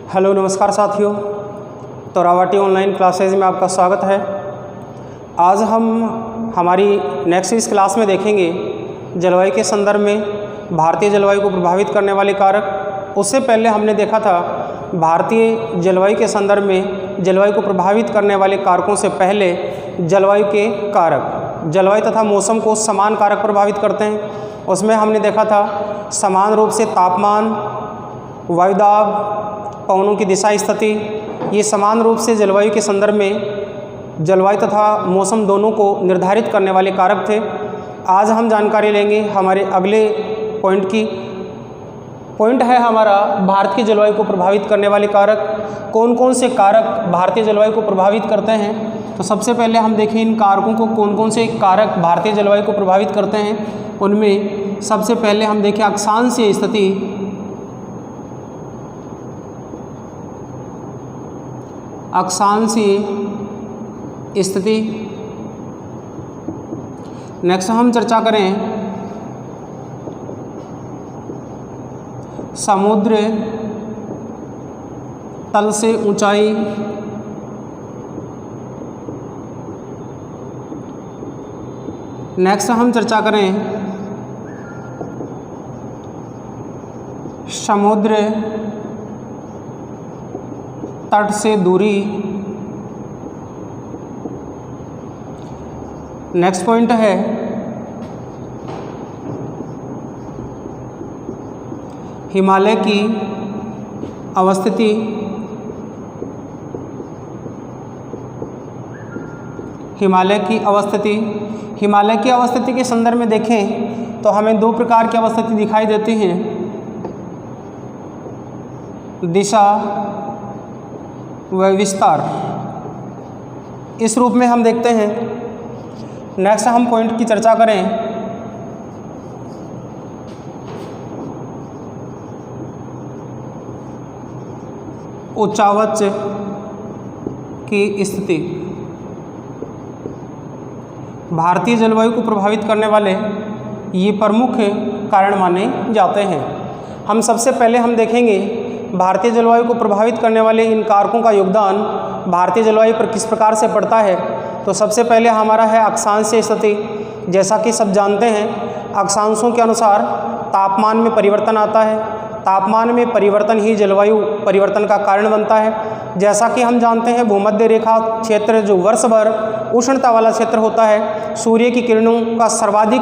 Hello नमस्कार साथियों, तो रावाटी ऑनलाइन क्लासेज में आपका स्वागत है। आज हम हमारी नेक्स्ट इस क्लास में देखेंगे जलवायु के संदर्भ में भारतीय जलवायु को प्रभावित करने वाले कारक। उससे पहले हमने देखा था भारतीय जलवायु के संदर्भ में जलवायु को प्रभावित करने वाले कारकों से पहले जलवायु के कारक, जलवायु तथा मौसम को समान कारक प्रभावित करते हैं। उसमें हमने देखा था समान रूप से तापमान, वायुदाब, पवनों की दिशा स्थिति, ये समान रूप से जलवायु के संदर्भ में जलवायु तथा मौसम दोनों को निर्धारित करने वाले कारक थे। आज हम जानकारी लेंगे हमारे अगले पॉइंट की। पॉइंट है हमारा भारत की जलवायु को प्रभावित करने वाले कारक। कौन कौन से कारक भारतीय जलवायु को प्रभावित करते हैं, तो सबसे पहले हम देखें इन कारकों को, कौन कौन से कारक भारतीय जलवायु को प्रभावित करते हैं। उनमें सबसे पहले हम देखें अक्षांशीय स्थिति। अक्षांशीय स्थिति। नेक्स्ट हम चर्चा करें समुद्र तल से ऊंचाई। नेक्स्ट हम चर्चा करें समुद्र तट से दूरी। नेक्स्ट पॉइंट है हिमालय की अवस्थिति। हिमालय की अवस्थिति। हिमालय की अवस्थिति के संदर्भ में देखें तो हमें दो प्रकार की अवस्थिति दिखाई देती हैं, दिशा व विस्तार। इस रूप में हम देखते हैं। नेक्स्ट हम पॉइंट की चर्चा करें उच्चावच की स्थिति। भारतीय जलवायु को प्रभावित करने वाले ये प्रमुख कारण माने जाते हैं। हम सबसे पहले हम देखेंगे भारतीय जलवायु को प्रभावित करने वाले इन कारकों का योगदान भारतीय जलवायु पर किस प्रकार से पड़ता है। तो सबसे पहले हमारा है अक्षांशीय स्थिति। जैसा कि सब जानते हैं, अक्षांशों के अनुसार तापमान में परिवर्तन आता है। तापमान में परिवर्तन ही जलवायु परिवर्तन का कारण बनता है। जैसा कि हम जानते हैं भूमध्य रेखा क्षेत्र जो वर्ष भर उष्णता वाला क्षेत्र होता है, सूर्य की किरणों का सर्वाधिक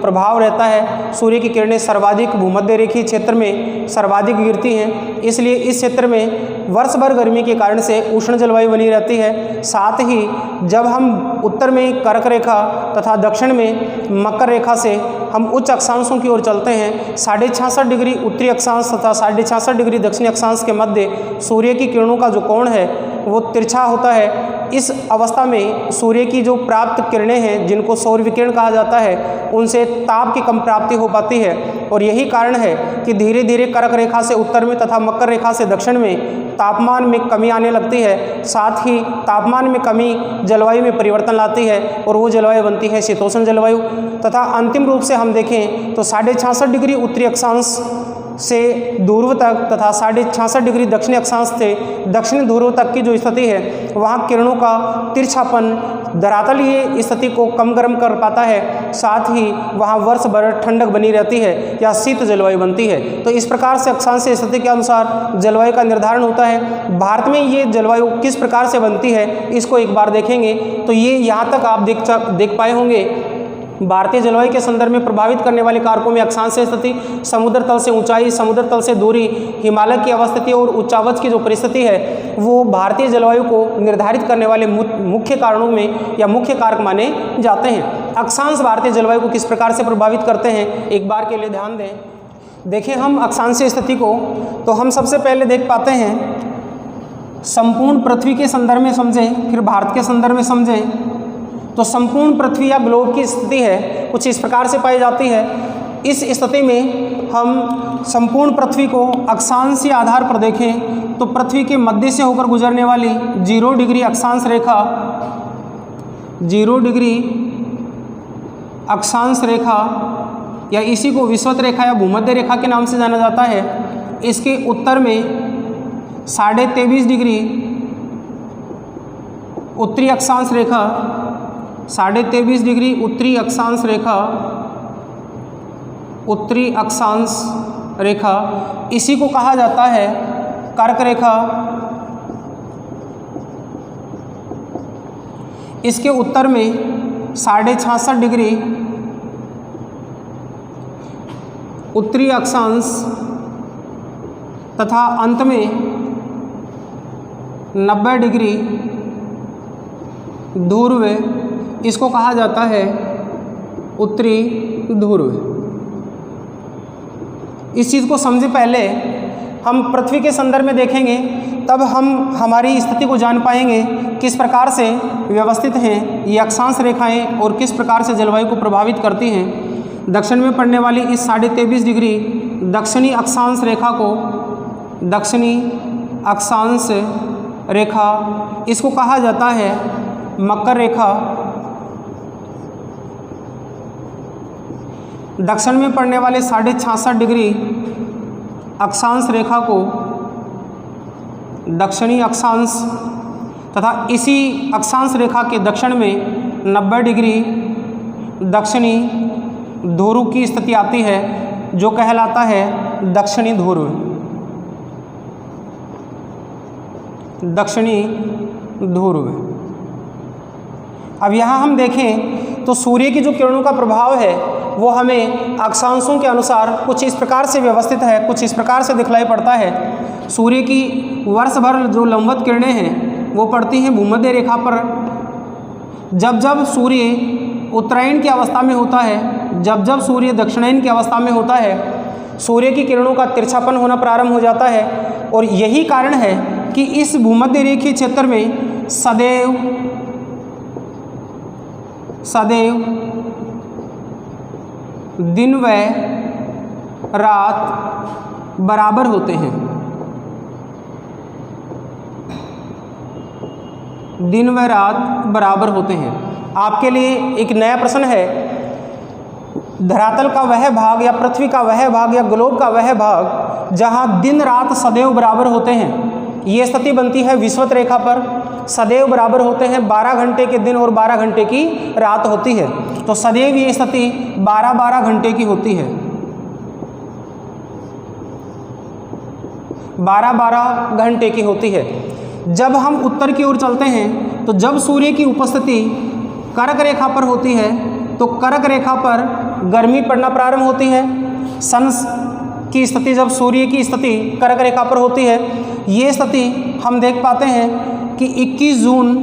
प्रभाव रहता है। सूर्य की किरणें सर्वाधिक भूमध्य रेखीय क्षेत्र में सर्वाधिक गिरती हैं, इसलिए इस क्षेत्र में वर्ष भर गर्मी के कारण से उष्ण जलवायु बनी रहती है। साथ ही जब हम उत्तर में कर्क रेखा तथा दक्षिण में मकर रेखा से हम उच्च अक्षांशों की ओर चलते हैं, 66.5 डिग्री उत्तरी अक्षांश तथा 66.5 डिग्री दक्षिणी अक्षांश के मध्य सूर्य की किरणों का जो कोण है वो तिरछा होता है। इस अवस्था में सूर्य की जो प्राप्त किरणें हैं, जिनको सौर विकिरण कहा जाता है, उनसे ताप की कम प्राप्ति हो पाती है। और यही कारण है कि धीरे धीरे कर्क रेखा से उत्तर में तथा मकर रेखा से दक्षिण में तापमान में कमी आने लगती है। साथ ही तापमान में कमी जलवायु में परिवर्तन लाती है और वो जलवायु बनती है शीतोष्ण जलवायु। तथा अंतिम रूप से हम देखें तो 66.5 डिग्री उत्तरी अक्षांश से ध्रुव तक तथा 66.5 डिग्री दक्षिणी अक्षांश से दक्षिणी ध्रुव तक की जो स्थिति है, वहाँ किरणों का तिरछापन धरातल ये स्थिति को कम गर्म कर पाता है। साथ ही वहाँ वर्ष भर ठंडक बनी रहती है या शीत जलवायु बनती है। तो इस प्रकार से अक्षांशीय स्थिति के अनुसार जलवायु का निर्धारण होता है। भारत में ये जलवायु किस प्रकार से बनती है, इसको एक बार देखेंगे। तो ये यहाँ तक आप देख पाए होंगे। भारतीय जलवायु के संदर्भ में प्रभावित करने वाले कारकों में अक्षांशीय स्थिति, समुद्र तल से ऊंचाई, समुद्र तल से दूरी, हिमालय की अवस्थिति और उच्चावच की जो परिस्थिति है, वो भारतीय जलवायु को निर्धारित करने वाले मुख्य कारणों में या मुख्य कारक माने जाते हैं। अक्षांश भारतीय जलवायु को किस प्रकार से प्रभावित करते हैं, एक बार के लिए ध्यान दें। देखें हम अक्षांशीय स्थिति को, तो हम सबसे पहले देख पाते हैं संपूर्ण पृथ्वी के संदर्भ में समझें, फिर भारत के संदर्भ में समझें। तो संपूर्ण पृथ्वी या ग्लोब की स्थिति है कुछ इस प्रकार से पाई जाती है। इस स्थिति में हम संपूर्ण पृथ्वी को अक्षांशीय आधार पर देखें तो पृथ्वी के मध्य से होकर गुजरने वाली 0 डिग्री अक्षांश रेखा, 0 डिग्री अक्षांश रेखा या इसी को विषुवत रेखा या भूमध्य रेखा के नाम से जाना जाता है। इसके उत्तर में 23.5 डिग्री उत्तरी अक्षांश रेखा, 23.5 डिग्री उत्तरी अक्षांश रेखा, उत्तरी अक्षांश रेखा, इसी को कहा जाता है कर्क रेखा। इसके उत्तर में 66.5 डिग्री उत्तरी अक्षांश तथा अंत में 90 डिग्री ध्रुव, इसको कहा जाता है उत्तरी ध्रुव। इस चीज़ को समझे पहले हम पृथ्वी के संदर्भ में देखेंगे, तब हम हमारी स्थिति को जान पाएंगे किस प्रकार से व्यवस्थित हैं ये अक्षांश रेखाएं और किस प्रकार से जलवायु को प्रभावित करती हैं। दक्षिण में पड़ने वाली इस 23.5 डिग्री दक्षिणी अक्षांश रेखा को, दक्षिणी अक्षांश रेखा, इसको कहा जाता है मकर रेखा। दक्षिण में पड़ने वाले 66.5 डिग्री अक्षांश रेखा को दक्षिणी अक्षांश तथा इसी अक्षांश रेखा के दक्षिण में 90 डिग्री दक्षिणी ध्रुव की स्थिति आती है, जो कहलाता है दक्षिणी ध्रुव, दक्षिणी ध्रुव। अब यहाँ हम देखें तो सूर्य की जो किरणों का प्रभाव है वो हमें अक्षांशों के अनुसार कुछ इस प्रकार से व्यवस्थित है, कुछ इस प्रकार से दिखलाई पड़ता है। सूर्य की वर्ष भर जो लंबवत किरणें हैं वो पड़ती हैं भूमध्य रेखा पर। जब जब सूर्य उत्तरायण की अवस्था में होता है, जब जब सूर्य दक्षिणायन की अवस्था में होता है, सूर्य की किरणों का तिरछापन होना प्रारंभ हो जाता है। और यही कारण है कि इस भूमध्य रेखीय क्षेत्र में सदैव दिन व रात बराबर होते हैं, दिन व रात बराबर होते हैं। आपके लिए एक नया प्रश्न है, धरातल का वह भाग या पृथ्वी का वह भाग या ग्लोब का वह भाग जहां दिन रात सदैव बराबर होते हैं, ये स्थिति बनती है विषुवत रेखा पर। सदैव बराबर होते हैं, 12 घंटे के दिन और 12 घंटे की रात होती है, तो सदैव ये स्थिति 12-12 घंटे की होती है, 12-12 घंटे की होती है। जब हम उत्तर की ओर चलते हैं तो जब सूर्य की उपस्थिति कर्क रेखा पर होती है तो कर्क रेखा पर गर्मी पड़ना प्रारंभ होती है। सन की स्थिति, जब सूर्य की स्थिति कर्क रेखा पर होती है, ये स्थिति हम देख पाते हैं कि 21 जून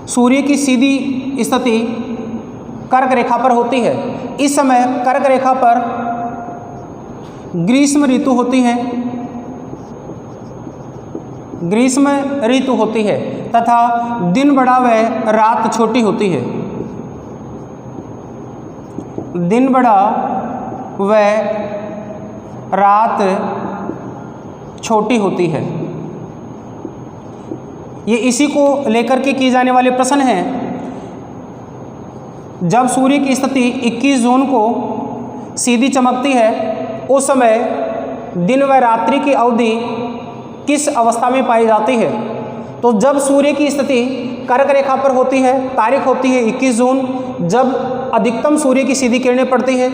सूर्य की सीधी स्थिति कर्क रेखा पर होती है। इस समय कर्क रेखा पर ग्रीष्म ऋतु होती है, ग्रीष्म ऋतु होती है तथा दिन बड़ा व रात छोटी होती है, दिन बड़ा व रात छोटी होती है। ये इसी को लेकर के किए जाने वाले प्रश्न हैं। जब सूर्य की स्थिति 21 जून को सीधी चमकती है, उस समय दिन व रात्रि की अवधि किस अवस्था में पाई जाती है? तो जब सूर्य की स्थिति कर्क रेखा पर होती है, तारीख होती है 21 जून, जब अधिकतम सूर्य की सीधी किरणें पड़ती हैं।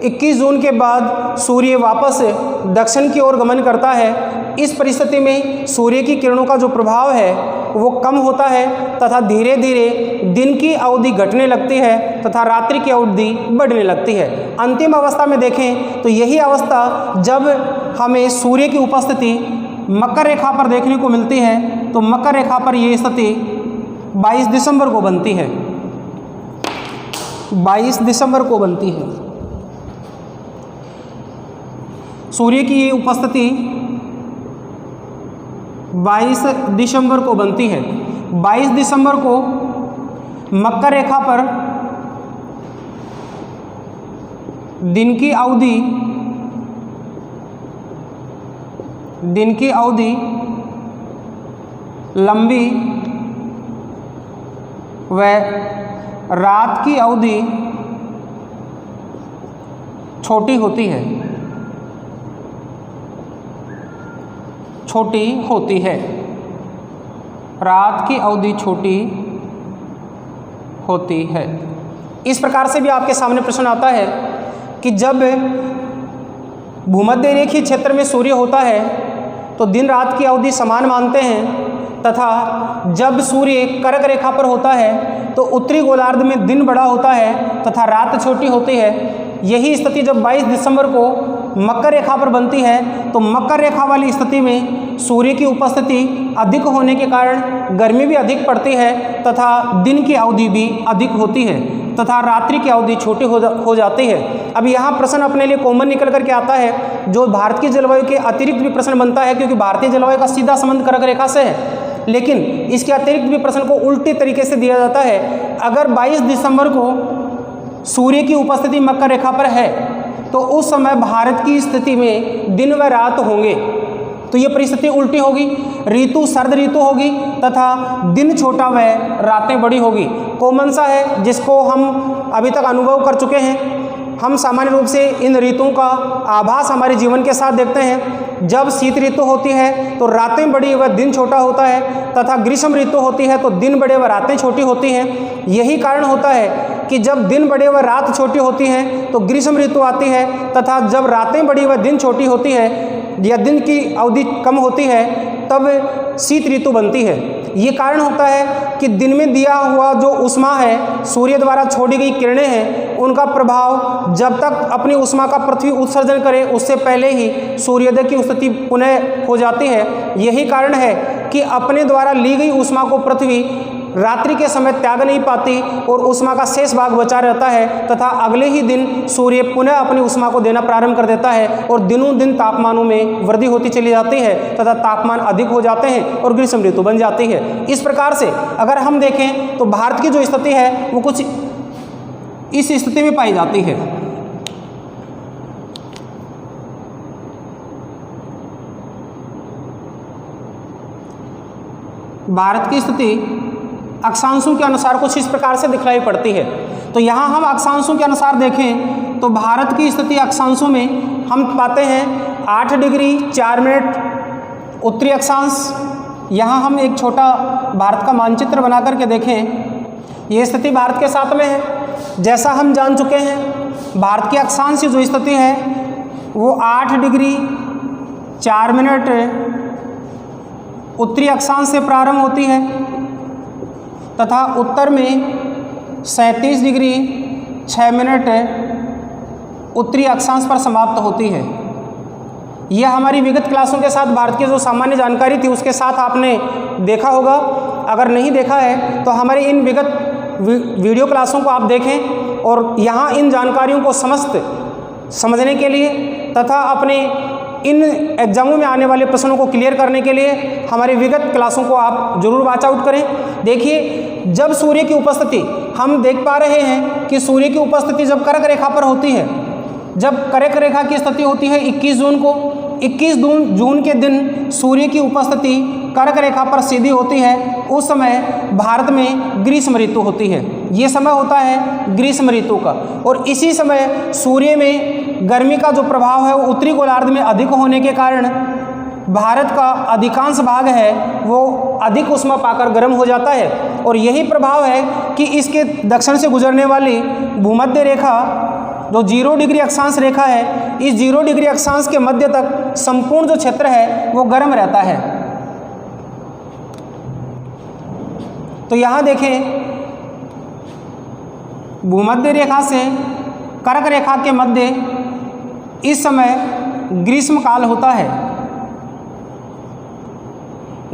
21 जून के बाद सूर्य वापस दक्षिण की ओर गमन करता है। इस परिस्थिति में सूर्य की किरणों का जो प्रभाव है वो कम होता है तथा धीरे धीरे दिन की अवधि घटने लगती है तथा रात्रि की अवधि बढ़ने लगती है। अंतिम अवस्था में देखें तो यही अवस्था जब हमें सूर्य की उपस्थिति मकर रेखा पर देखने को मिलती है, तो मकर रेखा पर ये स्थिति 22 दिसंबर को बनती है, 22 दिसंबर को बनती है। सूर्य की ये उपस्थिति 22 दिसंबर को बनती है। 22 दिसंबर को मकर रेखा पर दिन की अवधि लंबी व रात की अवधि छोटी होती है। छोटी होती है। रात की अवधि छोटी होती है। इस प्रकार से भी आपके सामने प्रश्न आता है कि जब भूमध्य रेखीय क्षेत्र में सूर्य होता है तो दिन रात की अवधि समान मानते हैं, तथा जब सूर्य कर्क रेखा पर होता है तो उत्तरी गोलार्ध में दिन बड़ा होता है तथा रात छोटी होती है। यही स्थिति जब 22 दिसंबर को मकर रेखा पर बनती है तो मकर रेखा वाली स्थिति में सूर्य की उपस्थिति अधिक होने के कारण गर्मी भी अधिक पड़ती है तथा दिन की अवधि भी अधिक होती है तथा रात्रि की अवधि छोटी हो जाती है। अब यहाँ प्रश्न अपने लिए कॉमन निकल करके आता है, जो भारत की जलवायु के अतिरिक्त भी प्रश्न बनता है, क्योंकि भारतीय जलवायु का सीधा संबंध कर्क रेखा से है, लेकिन इसके अतिरिक्त भी प्रश्न को उल्टी तरीके से दिया जाता है। अगर 22 दिसंबर को सूर्य की उपस्थिति मकर रेखा पर है तो उस समय भारत की स्थिति में दिन व रात होंगे, तो ये परिस्थिति उल्टी होगी। ऋतु सर्द ऋतु होगी तथा दिन छोटा व रातें बड़ी होगी। कॉमन सा है जिसको हम अभी तक अनुभव कर चुके हैं। हम सामान्य रूप से इन ऋतुओं का आभास हमारे जीवन के साथ देखते हैं। जब शीत ऋतु होती है तो रातें बड़ी व दिन छोटा होता है तथा ग्रीष्म ऋतु होती है तो दिन बड़े व रातें छोटी होती हैं। यही कारण होता है कि जब दिन बड़े व रात छोटी होती हैं तो ग्रीष्म ऋतु आती है तथा जब रातें बड़ी व दिन छोटी होती है या दिन की अवधि कम होती है तब शीत ऋतु बनती है। ये कारण होता है कि दिन में दिया हुआ जो ऊष्मा है, सूर्य द्वारा छोड़ी गई किरणें हैं, उनका प्रभाव जब तक अपनी ऊष्मा का पृथ्वी उत्सर्जन करे उससे पहले ही सूर्योदय की स्थिति पुनः हो जाती है। यही कारण है कि अपने द्वारा ली गई ऊष्मा को पृथ्वी रात्रि के समय त्याग नहीं पाती और ऊष्मा का शेष भाग बचा रहता है तथा अगले ही दिन सूर्य पुनः अपनी ऊष्मा को देना प्रारंभ कर देता है और दिनों दिन तापमानों में वृद्धि होती चली जाती है तथा तापमान अधिक हो जाते हैं और ग्रीष्म ऋतु बन जाती है। इस प्रकार से अगर हम देखें तो भारत की जो स्थिति है वो कुछ इस स्थिति में पाई जाती है। भारत की स्थिति अक्षांशों के अनुसार कुछ इस प्रकार से दिखलाई पड़ती है। तो यहाँ हम अक्षांशों के अनुसार देखें तो भारत की स्थिति अक्षांशों में हम पाते हैं 8 डिग्री 4 मिनट उत्तरी अक्षांश। यहाँ हम एक छोटा भारत का मानचित्र बना करके देखें, ये स्थिति भारत के साथ में है। जैसा हम जान चुके हैं भारत की अक्षांश की जो स्थिति है वो 8 डिग्री 4 मिनट उत्तरी अक्षांश से प्रारंभ होती है तथा उत्तर में 37 डिग्री 6 मिनट उत्तरी अक्षांश पर समाप्त होती है। यह हमारी विगत क्लासों के साथ भारत की जो सामान्य जानकारी थी उसके साथ आपने देखा होगा। अगर नहीं देखा है तो हमारे इन विगत वीडियो क्लासों को आप देखें और यहाँ इन जानकारियों को समझने के लिए तथा अपने इन एग्जामों में आने वाले प्रश्नों को क्लियर करने के लिए हमारी विगत क्लासों को आप जरूर वॉच आउट करें। देखिए, जब सूर्य की उपस्थिति हम देख पा रहे हैं कि सूर्य की उपस्थिति जब कर्क रेखा पर होती है, जब कर्क रेखा की स्थिति होती है 21 जून को, 21 जून के दिन सूर्य की उपस्थिति कर्क रेखा पर सीधी होती है। उस समय भारत में ग्रीष्म ऋतु होती है। ये समय होता है ग्रीष्म ऋतु का और इसी समय सूर्य में गर्मी का जो प्रभाव है वो उत्तरी गोलार्ध में अधिक होने के कारण भारत का अधिकांश भाग है वो अधिक ऊष्मा पाकर गर्म हो जाता है और यही प्रभाव है कि इसके दक्षिण से गुजरने वाली भूमध्य रेखा जो 0 डिग्री अक्षांश रेखा है, इस 0 डिग्री अक्षांश के मध्य तक संपूर्ण जो क्षेत्र है वो गर्म रहता है। तो यहाँ देखें, भूमध्य रेखा से कर्क रेखा के मध्य इस समय ग्रीष्म काल होता है,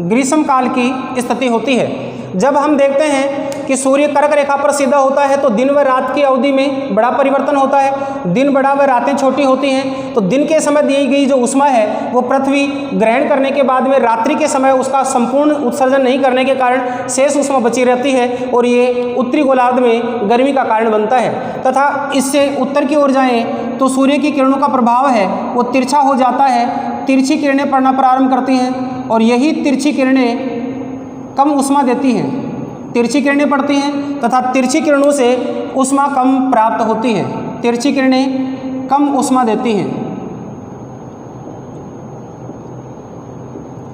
ग्रीष्म काल की स्थिति होती है। जब हम देखते हैं कि सूर्य कर्क रेखा पर सीधा होता है तो दिन व रात की अवधि में बड़ा परिवर्तन होता है। दिन बड़ा व रातें छोटी होती हैं। तो दिन के समय दी गई जो ऊष्मा है वो पृथ्वी ग्रहण करने के बाद में रात्रि के समय उसका संपूर्ण उत्सर्जन नहीं करने के कारण शेष ऊष्मा बची रहती है और ये उत्तरी गोलार्ध में गर्मी का कारण बनता है। तथा इससे उत्तर की ओर जाएं तो सूर्य की किरणों का प्रभाव है वो तिरछा हो जाता है, तिरछी किरणें पड़ना प्रारंभ करती हैं और यही तिरछी किरणें कम ऊष्मा देती हैं। तिरछी किरणें पड़ती हैं तथा तिरछी किरणों से ऊष्मा कम प्राप्त होती है। तिरछी किरणें कम ऊष्मा देती हैं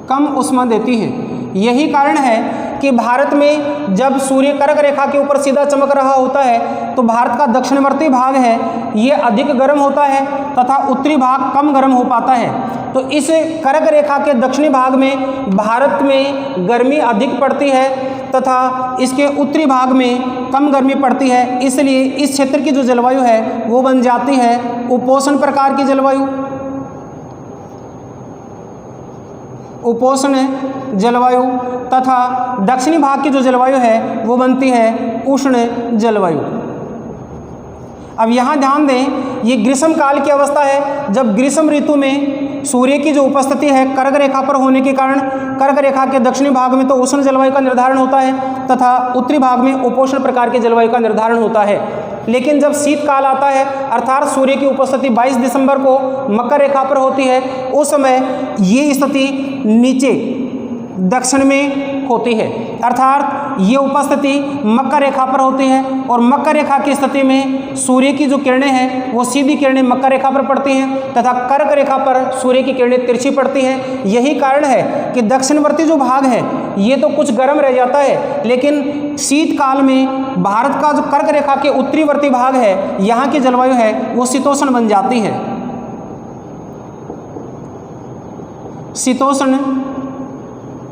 कम ऊष्मा देती है। यही कारण है कि भारत में जब सूर्य कर्क रेखा के ऊपर सीधा चमक रहा होता है तो भारत का दक्षिणवर्ती भाग है ये अधिक गर्म होता है तथा उत्तरी भाग कम गर्म हो पाता है। तो इस कर्क रेखा के दक्षिणी भाग में भारत में गर्मी अधिक पड़ती है तथा इसके उत्तरी भाग में कम गर्मी पड़ती है, इसलिए इस क्षेत्र की जो जलवायु है वो बन जाती है उपोष्ण प्रकार की जलवायु। उपोष्ण जलवायु तथा दक्षिणी भाग की जो जलवायु है वो बनती है उष्ण जलवायु। अब यहाँ ध्यान दें, ये ग्रीष्म काल की अवस्था है जब ग्रीष्म ऋतु में सूर्य की जो उपस्थिति है कर्क रेखा पर होने के कारण कर्क रेखा के दक्षिणी भाग में तो उष्ण जलवायु का निर्धारण होता है तथा उत्तरी भाग में उपोष्ण प्रकार की जलवायु का निर्धारण होता है। लेकिन जब शीतकाल आता है अर्थात सूर्य की उपस्थिति 22 दिसंबर को मकर रेखा पर होती है, उस समय ये स्थिति नीचे दक्षिण में होती है, अर्थात ये उपस्थिति मकर रेखा पर होती है और मकर रेखा की स्थिति में सूर्य की जो किरणें हैं वो सीधी किरणें मकर रेखा पर पड़ती हैं तथा कर्क रेखा पर सूर्य की किरणें तिरछी पड़ती हैं। यही कारण है कि दक्षिणवर्ती जो भाग है ये तो कुछ गर्म रह जाता है, लेकिन शीतकाल में भारत का जो कर्क रेखा के उत्तरीवर्ती भाग है यहाँ की जलवायु है वो शीतोष्ण बन जाती है। शीतोष्ण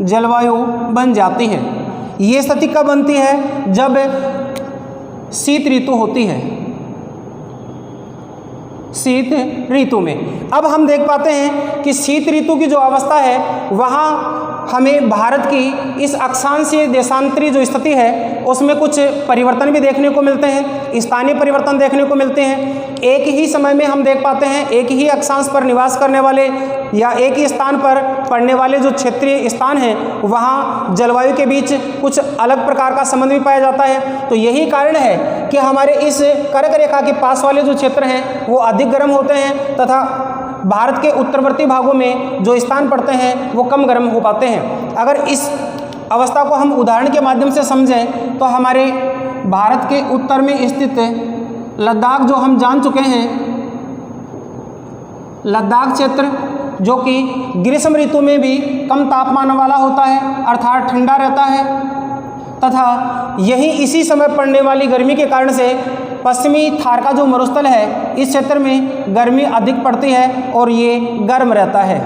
जलवायु बन जाती है। ये स्थिति कब बनती है? जब शीत ऋतु होती है, शीत ऋतु में। अब हम देख पाते हैं कि शीत ऋतु की जो अवस्था है वहाँ हमें भारत की इस अक्षांशीय देशांतरी जो स्थिति है उसमें कुछ परिवर्तन भी देखने को मिलते हैं, स्थानीय परिवर्तन देखने को मिलते हैं। एक ही समय में हम देख पाते हैं एक ही अक्षांश पर निवास करने वाले या एक ही स्थान पर पड़ने वाले जो क्षेत्रीय स्थान हैं वहाँ जलवायु के बीच कुछ अलग प्रकार का संबंध भी पाया जाता है। तो यही कारण है कि हमारे इस कर्क रेखा के पास वाले जो क्षेत्र हैं वो अधिक गर्म होते हैं तथा भारत के उत्तरवर्ती भागों में जो स्थान पड़ते हैं वो कम गर्म हो पाते हैं। अगर इस अवस्था को हम उदाहरण के माध्यम से समझें तो हमारे भारत के उत्तर में स्थित लद्दाख जो हम जान चुके हैं, लद्दाख क्षेत्र जो कि ग्रीष्म ऋतु में भी कम तापमान वाला होता है अर्थात ठंडा रहता है तथा यही इसी समय पड़ने वाली गर्मी के कारण से पश्चिमी थार का जो मरुस्थल है इस क्षेत्र में गर्मी अधिक पड़ती है और ये गर्म रहता है।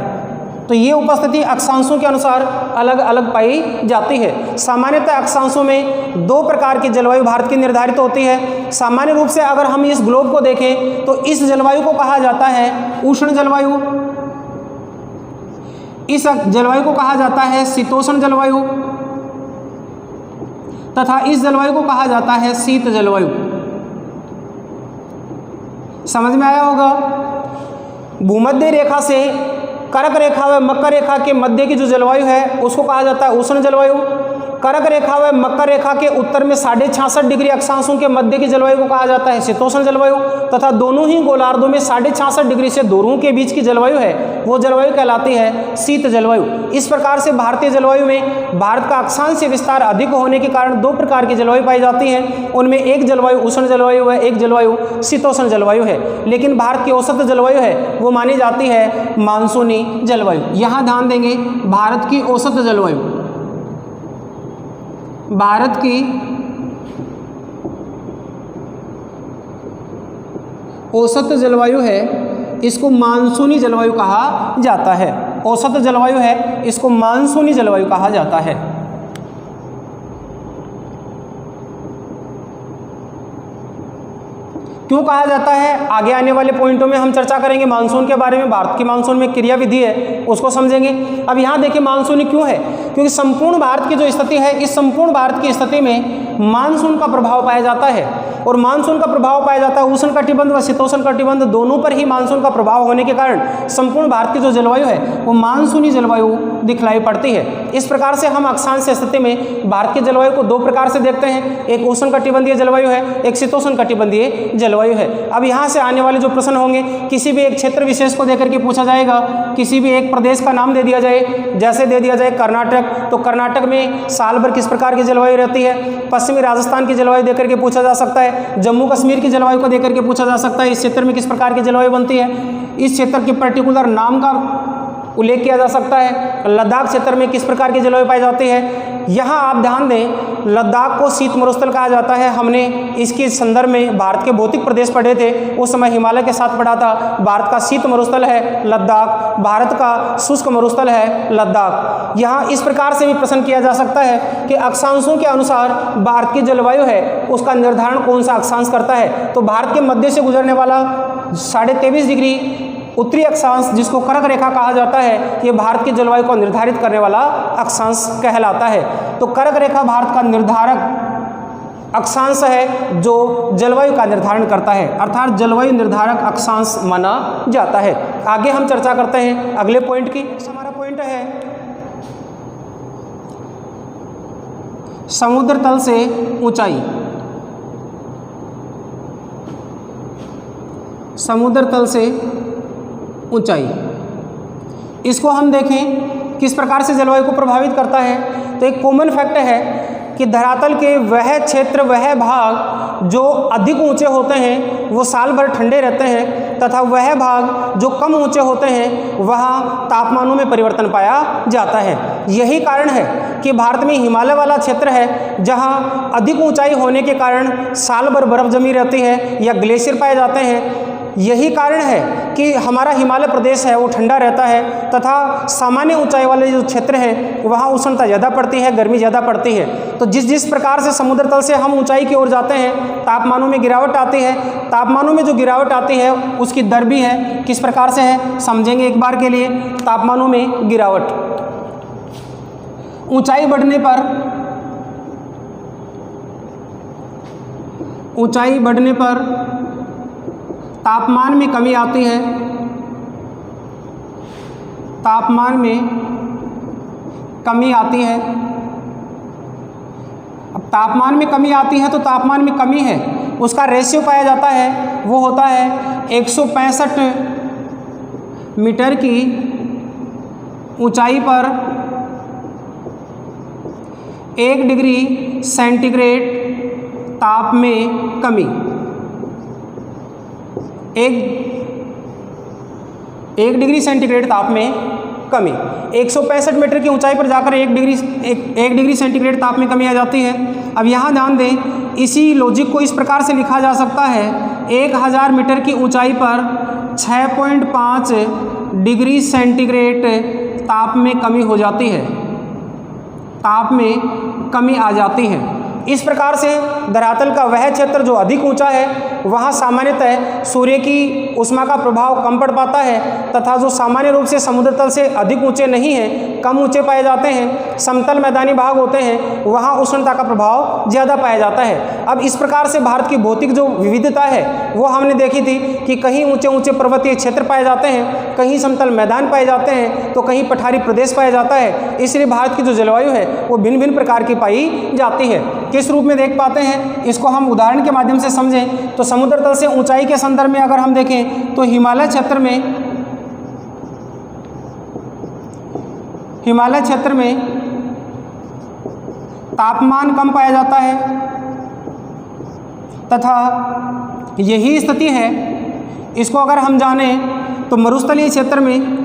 तो ये उपस्थिति अक्षांशों के अनुसार अलग अलग पाई जाती है। सामान्यतः अक्षांशों में दो प्रकार की जलवायु भारत की निर्धारित होती है। सामान्य रूप से अगर हम इस ग्लोब को देखें तो इस जलवायु को कहा जाता है उष्ण जलवायु, इस जलवायु को कहा जाता है शीतोष्ण जलवायु तथा इस जलवायु को कहा जाता है शीत जलवायु। समझ में आया होगा। भूमध्य रेखा से कर्क रेखा व मकर रेखा के मध्य की जो जलवायु है उसको कहा जाता है उष्ण जलवायु। कर्क रेखा व मकर रेखा के उत्तर में 66.5 डिग्री अक्षांशों के मध्य की जलवायु को कहा जाता है शीतोष्ण जलवायु तथा दोनों ही गोलार्धों में 66.5 डिग्री से ध्रुवों के बीच की जलवायु है वो जलवायु कहलाती है शीत जलवायु। इस प्रकार से भारतीय जलवायु में भारत का अक्षांशीय विस्तार अधिक होने के कारण दो प्रकार की जलवायु पाई जाती हैं। उनमें एक जलवायु उष्ण जलवायु है, एक जलवायु शीतोष्ण जलवायु है। लेकिन भारत की औसत जलवायु है वो मानी जाती है मानसूनी जलवायु। यहाँ ध्यान देंगे, भारत की औसत जलवायु, भारत की औसत जलवायु है इसको मानसूनी जलवायु कहा जाता है। औसत जलवायु है इसको मानसूनी जलवायु कहा जाता है। क्यों कहा जाता है आगे आने वाले पॉइंटों में हम चर्चा करेंगे मानसून के बारे में। भारत की मानसून में क्रिया विधि है उसको समझेंगे। अब यहाँ देखिए मानसूनी क्यों है, क्योंकि संपूर्ण भारत की जो स्थिति है इस संपूर्ण भारत की स्थिति में मानसून का प्रभाव पाया जाता है और मानसून का प्रभाव पाया जाता है उष्ण कटिबंध व शीतोष्ण कटिबंध दोनों पर ही मानसून का प्रभाव होने के कारण संपूर्ण भारत की जो जलवायु है वो मानसूनी जलवायु दिखलाई पड़ती है। इस प्रकार से हम अक्षांशीय स्थिति में भारत की जलवायु को दो प्रकार से देखते हैं, एक उष्ण कटिबंधीय जलवायु है, एक शीतोष्ण कटिबंधीय जलवायु है। अब यहाँ से आने वाले जो प्रश्न होंगे किसी भी एक क्षेत्र विशेष को देकर के पूछा जाएगा, किसी भी एक प्रदेश का नाम दे दिया जाए, जैसे दे दिया जाए कर्नाटक, तो कर्नाटक में साल भर किस प्रकार की जलवायु रहती है। पश्चिमी राजस्थान की जलवायु देकर के पूछा जा सकता है, जम्मू कश्मीर की जलवायु को देकर के पूछा जा सकता है इस क्षेत्र में किस प्रकार की जलवायु बनती है। इस क्षेत्र के पर्टिकुलर नाम का उल्लेख किया जा सकता है। लद्दाख क्षेत्र में किस प्रकार की जलवायु पाई जाती है? यहाँ आप ध्यान दें, लद्दाख को शीत मरुस्थल कहा जाता है। हमने इसके संदर्भ में भारत के भौतिक प्रदेश पढ़े थे, उस समय हिमालय के साथ पढ़ा था। भारत का शीत मरुस्थल है लद्दाख, भारत का शुष्क मरुस्थल है लद्दाख। यहाँ इस प्रकार से भी प्रश्न किया जा सकता है कि अक्षांशों के अनुसार भारत की जलवायु है उसका निर्धारण कौन सा अक्षांश करता है? तो भारत के मध्य से गुजरने वाला 23.5 डिग्री उत्तरी अक्षांश, जिसको कर्क रेखा कहा जाता है, ये भारत की जलवायु को निर्धारित करने वाला अक्षांश कहलाता है। तो कर्क रेखा भारत का निर्धारक अक्षांश है जो जलवायु का निर्धारण करता है, अर्थात जलवायु निर्धारक अक्षांश माना जाता है। आगे हम चर्चा करते हैं अगले पॉइंट की। हमारा पॉइंट है समुद्र तल से ऊंचाई। समुद्र तल से ऊंचाई, इसको हम देखें किस प्रकार से जलवायु को प्रभावित करता है। तो एक कॉमन फैक्ट है कि धरातल के वह क्षेत्र, वह भाग जो अधिक ऊंचे होते हैं वो साल भर ठंडे रहते हैं, तथा वह भाग जो कम ऊंचे होते हैं वहाँ तापमानों में परिवर्तन पाया जाता है। यही कारण है कि भारत में हिमालय वाला क्षेत्र है जहाँ अधिक ऊंचाई होने के कारण साल भर बर्फ जमी रहती है या ग्लेशियर पाए जाते हैं। यही कारण है कि हमारा हिमालय प्रदेश है वो ठंडा रहता है, तथा सामान्य ऊंचाई वाले जो क्षेत्र हैं वहाँ उष्णता ज़्यादा पड़ती है, गर्मी ज़्यादा पड़ती है। तो जिस प्रकार से समुद्र तल से हम ऊंचाई की ओर जाते हैं तापमानों में गिरावट आती है। तापमानों में जो गिरावट आती है उसकी दर भी है, किस प्रकार से है समझेंगे एक बार के लिए। तापमानों में गिरावट, ऊंचाई बढ़ने पर तापमान में कमी आती है। तापमान में कमी आती है। अब तापमान में कमी आती है तो तापमान में कमी है उसका रेशियो पाया जाता है, वो होता है 165 मीटर की ऊंचाई पर 1 डिग्री सेंटीग्रेड ताप में कमी। 1 डिग्री सेंटीग्रेड ताप में कमी, 165 मीटर की ऊंचाई पर जाकर 1 डिग्री सेंटीग्रेड ताप में कमी आ जाती है। अब यहाँ ध्यान दें, इसी लॉजिक को इस प्रकार से लिखा जा सकता है 1000 मीटर की ऊंचाई पर 6.5 डिग्री सेंटीग्रेड ताप में कमी हो जाती है, ताप में कमी आ जाती है। इस प्रकार से धरातल का वह क्षेत्र जो अधिक ऊंचा है वहाँ सामान्यतः सूर्य की ऊष्मा का प्रभाव कम पड़ पाता है, तथा जो सामान्य रूप से समुद्र तल से अधिक ऊंचे नहीं हैं, कम ऊंचे पाए जाते हैं, समतल मैदानी भाग होते हैं, वहाँ उष्णता का प्रभाव ज़्यादा पाया जाता है। अब इस प्रकार से भारत की भौतिक जो विविधता है वो हमने देखी थी कि कहीं ऊंचे ऊंचे पर्वतीय क्षेत्र पाए जाते हैं, कहीं समतल मैदान पाए जाते हैं, तो कहीं पठारी प्रदेश पाया जाता है। इसलिए भारत की जो जलवायु है वो भिन्न भिन्न प्रकार की पाई जाती है। किस रूप में देख पाते हैं इसको हम उदाहरण के माध्यम से समझें तो समुद्र तल से ऊंचाई के संदर्भ में अगर हम देखें तो हिमालय क्षेत्र में तापमान कम पाया जाता है, तथा यही स्थिति है, इसको अगर हम जानें तो मरुस्थलीय क्षेत्र में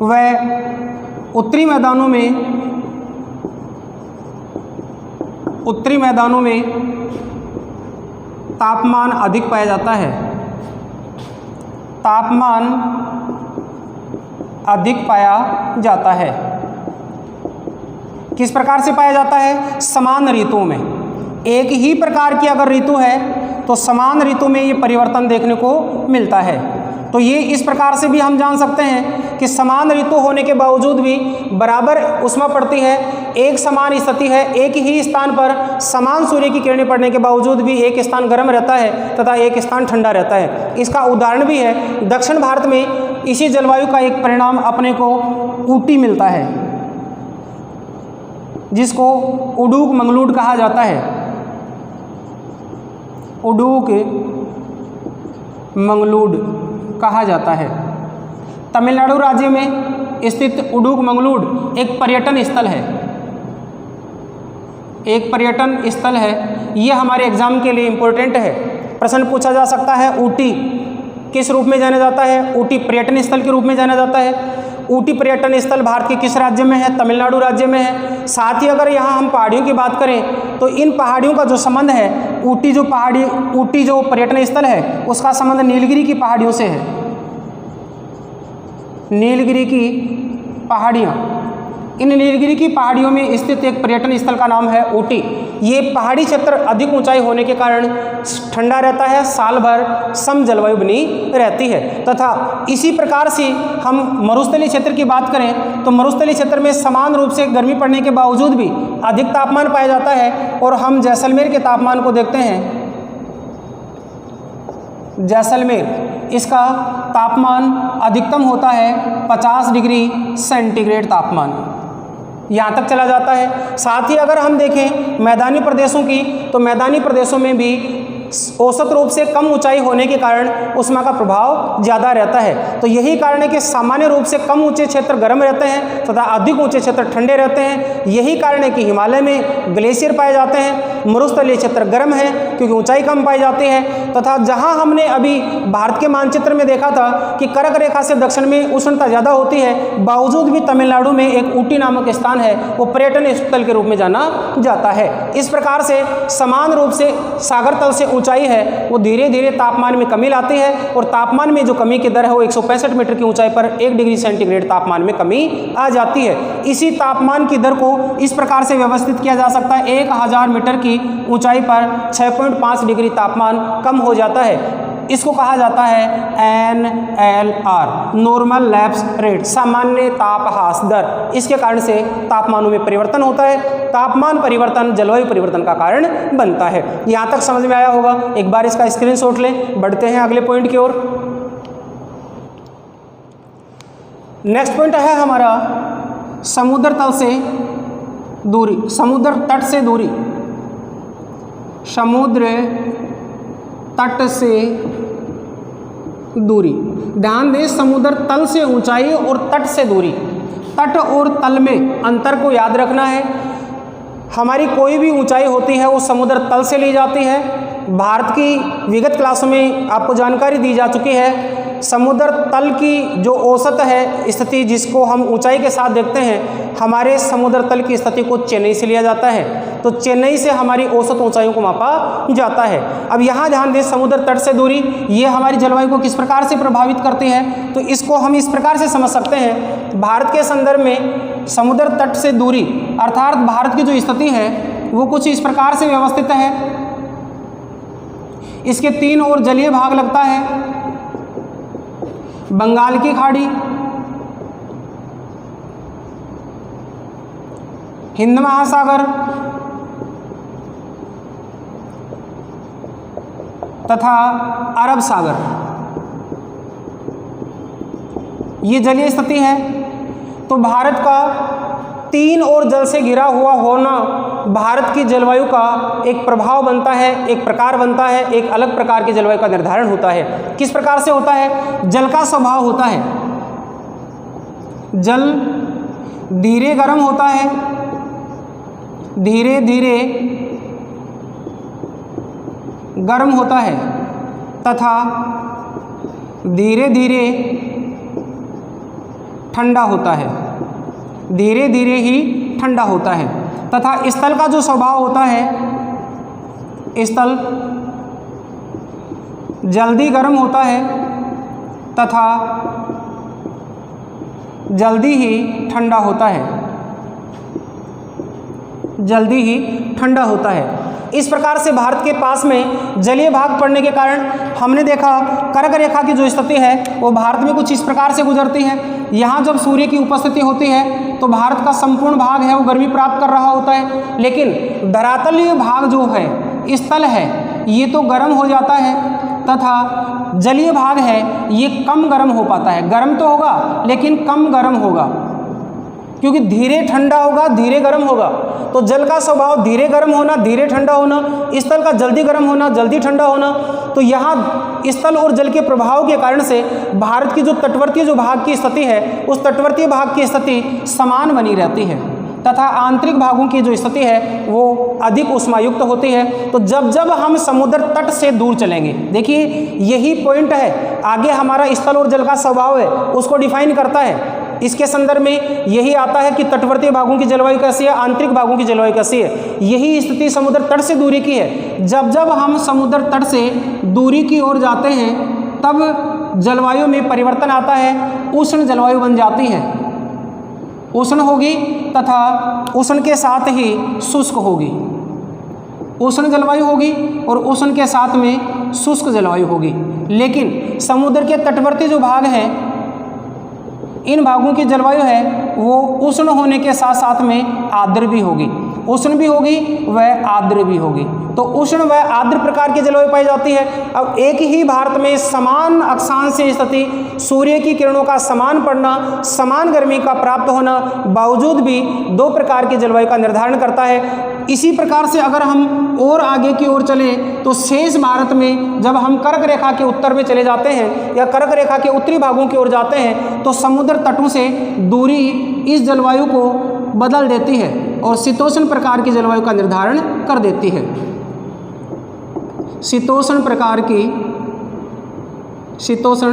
वह उत्तरी मैदानों में तापमान अधिक पाया जाता है। तापमान अधिक पाया जाता है। किस प्रकार से पाया जाता है? समान ऋतुओं में। एक ही प्रकार की अगर ऋतु है तो समान ऋतु में ये परिवर्तन देखने को मिलता है। तो ये इस प्रकार से भी हम जान सकते हैं कि समान ऋतु होने के बावजूद भी बराबर ऊष्मा पड़ती है, एक समान स्थिति है, एक ही स्थान पर समान सूर्य की किरणें पड़ने के बावजूद भी एक स्थान गर्म रहता है तथा एक स्थान ठंडा रहता है। इसका उदाहरण भी है, दक्षिण भारत में इसी जलवायु का एक परिणाम अपने को ऊटी मिलता है, जिसको उडुक मंगलूड कहा जाता है। उडुक मंगलूड कहा जाता है। तमिलनाडु राज्य में स्थित उडुक मंगलूड एक पर्यटन स्थल है। एक पर्यटन स्थल है, ये हमारे एग्जाम के लिए इम्पोर्टेंट है। प्रश्न पूछा जा सकता है ऊटी किस रूप में जाना जाता है? ऊटी पर्यटन स्थल के रूप में जाना जाता है। ऊटी पर्यटन स्थल भारत के किस राज्य में है? तमिलनाडु राज्य में है। साथ ही अगर यहाँ हम पहाड़ियों की बात करें तो इन पहाड़ियों का जो संबंध है, ऊटी जो पर्यटन स्थल है उसका संबंध नीलगिरी की पहाड़ियों से है। नीलगिरी की पहाड़ियाँ, इन नीलगिरी की पहाड़ियों में स्थित एक पर्यटन स्थल का नाम है ऊटी। ये पहाड़ी क्षेत्र अधिक ऊंचाई होने के कारण ठंडा रहता है, साल भर सम जलवायु बनी रहती है। तथा इसी प्रकार से हम मरुस्थलीय क्षेत्र की बात करें तो मरुस्थलीय क्षेत्र में समान रूप से गर्मी पड़ने के बावजूद भी अधिक तापमान पाया जाता है। और हम जैसलमेर के तापमान को देखते हैं, जैसलमेर इसका तापमान अधिकतम होता है 50 डिग्री सेंटीग्रेड तापमान, यहाँ तक चला जाता है। साथ ही अगर हम देखें मैदानी प्रदेशों की तो मैदानी प्रदेशों में भी औसत रूप से कम ऊंचाई होने के कारण ऊष्मा का प्रभाव ज़्यादा रहता है। तो यही कारण है कि सामान्य रूप से कम ऊंचे क्षेत्र गर्म रहते हैं तथा अधिक ऊंचे क्षेत्र ठंडे रहते हैं। यही कारण है कि हिमालय में ग्लेशियर पाए जाते हैं, मरुस्थलीय क्षेत्र गर्म है क्योंकि ऊंचाई कम पाई जाती है। तथा जहां हमने अभी भारत के मानचित्र में देखा था कि कर्क रेखा से दक्षिण में उष्णता ज़्यादा होती है, बावजूद भी तमिलनाडु में एक ऊटी नामक स्थान है, वो पर्यटन स्थल के रूप में जाना जाता है। इस प्रकार से समान रूप से सागर तल से ऊंचाई है वो धीरे धीरे तापमान में कमी लाती है और तापमान में जो कमी की दर है वो 165 मीटर की ऊंचाई पर 1 डिग्री सेंटीग्रेड तापमान में कमी आ जाती है। इसी तापमान की दर को इस प्रकार से व्यवस्थित किया जा सकता है, 1000 मीटर की ऊंचाई पर 6.5 डिग्री तापमान कम हो जाता है। इसको कहा जाता है NLR, नॉर्मल लैप्स रेट, सामान्य तापहास दर। इसके कारण से तापमानों में परिवर्तन होता है। तापमान परिवर्तन जलवायु परिवर्तन का कारण बनता है। यहाँ तक समझ में आया होगा। एक बार इसका स्क्रीनशॉट लें। बढ़ते हैं अगले पॉइंट की ओर। नेक्स्ट पॉइंट है हमारा समुद्र तल से दूरी, समुद्र तट से दूरी। समुद्र तट से दूरी, ध्यान दें, समुद्र तल से ऊंचाई और तट से दूरी। तट और तल में अंतर को याद रखना है। हमारी कोई भी ऊंचाई होती है वो समुद्र तल से ली जाती है। भारत की विगत क्लासों में आपको जानकारी दी जा चुकी है। समुद्र तल की जो औसत है स्थिति, जिसको हम ऊंचाई के साथ देखते हैं, हमारे समुद्र तल की स्थिति को चेन्नई से लिया जाता है। तो चेन्नई से हमारी औसत ऊंचाइयों को मापा जाता है। अब यहाँ ध्यान दें, समुद्र तट से दूरी ये हमारी जलवायु को किस प्रकार से प्रभावित करती है, तो इसको हम इस प्रकार से समझ सकते हैं। भारत के संदर्भ में समुद्र तट से दूरी अर्थात भारत की जो स्थिति है वो कुछ इस प्रकार से व्यवस्थित है। इसके 3 ओर जलीय भाग लगता है, बंगाल की खाड़ी, हिंद महासागर तथा अरब सागर, ये जलीय स्थिति है। तो भारत का 3 ओर जल से घिरा हुआ होना भारत की जलवायु का एक प्रभाव बनता है, एक प्रकार बनता है, एक अलग प्रकार की जलवायु का निर्धारण होता है। किस प्रकार से होता है? जल का स्वभाव होता है, जल धीरे गर्म होता है, धीरे धीरे गर्म होता है तथा धीरे धीरे ठंडा होता है, धीरे धीरे ही ठंडा होता है। तथा स्थल का जो स्वभाव होता है, स्थल जल्दी गर्म होता है तथा जल्दी ही ठंडा होता है, जल्दी ही ठंडा होता है। इस प्रकार से भारत के पास में जलीय भाग पड़ने के कारण हमने देखा कर्क रेखा की जो स्थिति है वो भारत में कुछ इस प्रकार से गुजरती है। यहाँ जब सूर्य की उपस्थिति होती है तो भारत का संपूर्ण भाग है वो गर्मी प्राप्त कर रहा होता है, लेकिन धरातलीय भाग जो है, स्थल है, ये तो गर्म हो जाता है तथा जलीय भाग है ये कम गर्म हो पाता है। गर्म तो होगा लेकिन कम गर्म होगा, क्योंकि धीरे ठंडा होगा, धीरे गर्म होगा। तो जल का स्वभाव धीरे गर्म होना, धीरे ठंडा होना, स्थल का जल्दी गर्म होना, जल्दी ठंडा होना। तो यहाँ स्थल और जल के प्रभाव के कारण से भारत की जो तटवर्तीय जो भाग की स्थिति है, उस तटवर्तीय भाग की स्थिति समान बनी रहती है। तथा आंतरिक भागों की जो स्थिति है वो अधिक ऊष्मायुक्त होती है। तो जब जब हम समुद्र तट से दूर चलेंगे, देखिए यही पॉइंट है, आगे हमारा स्थल और जल का स्वभाव है उसको डिफाइन करता है। इसके संदर्भ में यही आता है कि तटवर्ती भागों की जलवायु कैसी है, आंतरिक भागों की जलवायु कैसी है। यही स्थिति समुद्र तट से दूरी की है। जब जब हम समुद्र तट से दूरी की ओर जाते हैं तब जलवायु में परिवर्तन आता है, उष्ण जलवायु बन जाती है, उष्ण होगी तथा उष्ण के साथ ही शुष्क होगी। उष्ण जलवायु होगी और उष्ण के साथ में शुष्क जलवायु होगी। लेकिन समुद्र के तटवर्ती जो भाग हैं, इन भागों की जलवायु है वो उष्ण होने के साथ साथ में आर्द्र भी होगी, उष्ण भी होगी वह आर्द्र भी होगी। तो उष्ण व आर्द्र प्रकार की जलवायु पाई जाती है। अब एक ही भारत में समान अक्षांश स्थिति, सूर्य की किरणों का समान पड़ना, समान गर्मी का प्राप्त होना बावजूद भी दो प्रकार की जलवायु का निर्धारण करता है। इसी प्रकार से अगर हम और आगे की ओर चलें तो शेष भारत में जब हम कर्क रेखा के उत्तर में चले जाते हैं या कर्क रेखा के उत्तरी भागों की ओर जाते हैं तो समुद्र तटों से दूरी इस जलवायु को बदल देती है और शीतोष्ण प्रकार की जलवायु का निर्धारण कर देती है। शीतोष्ण प्रकार की शीतोष्ण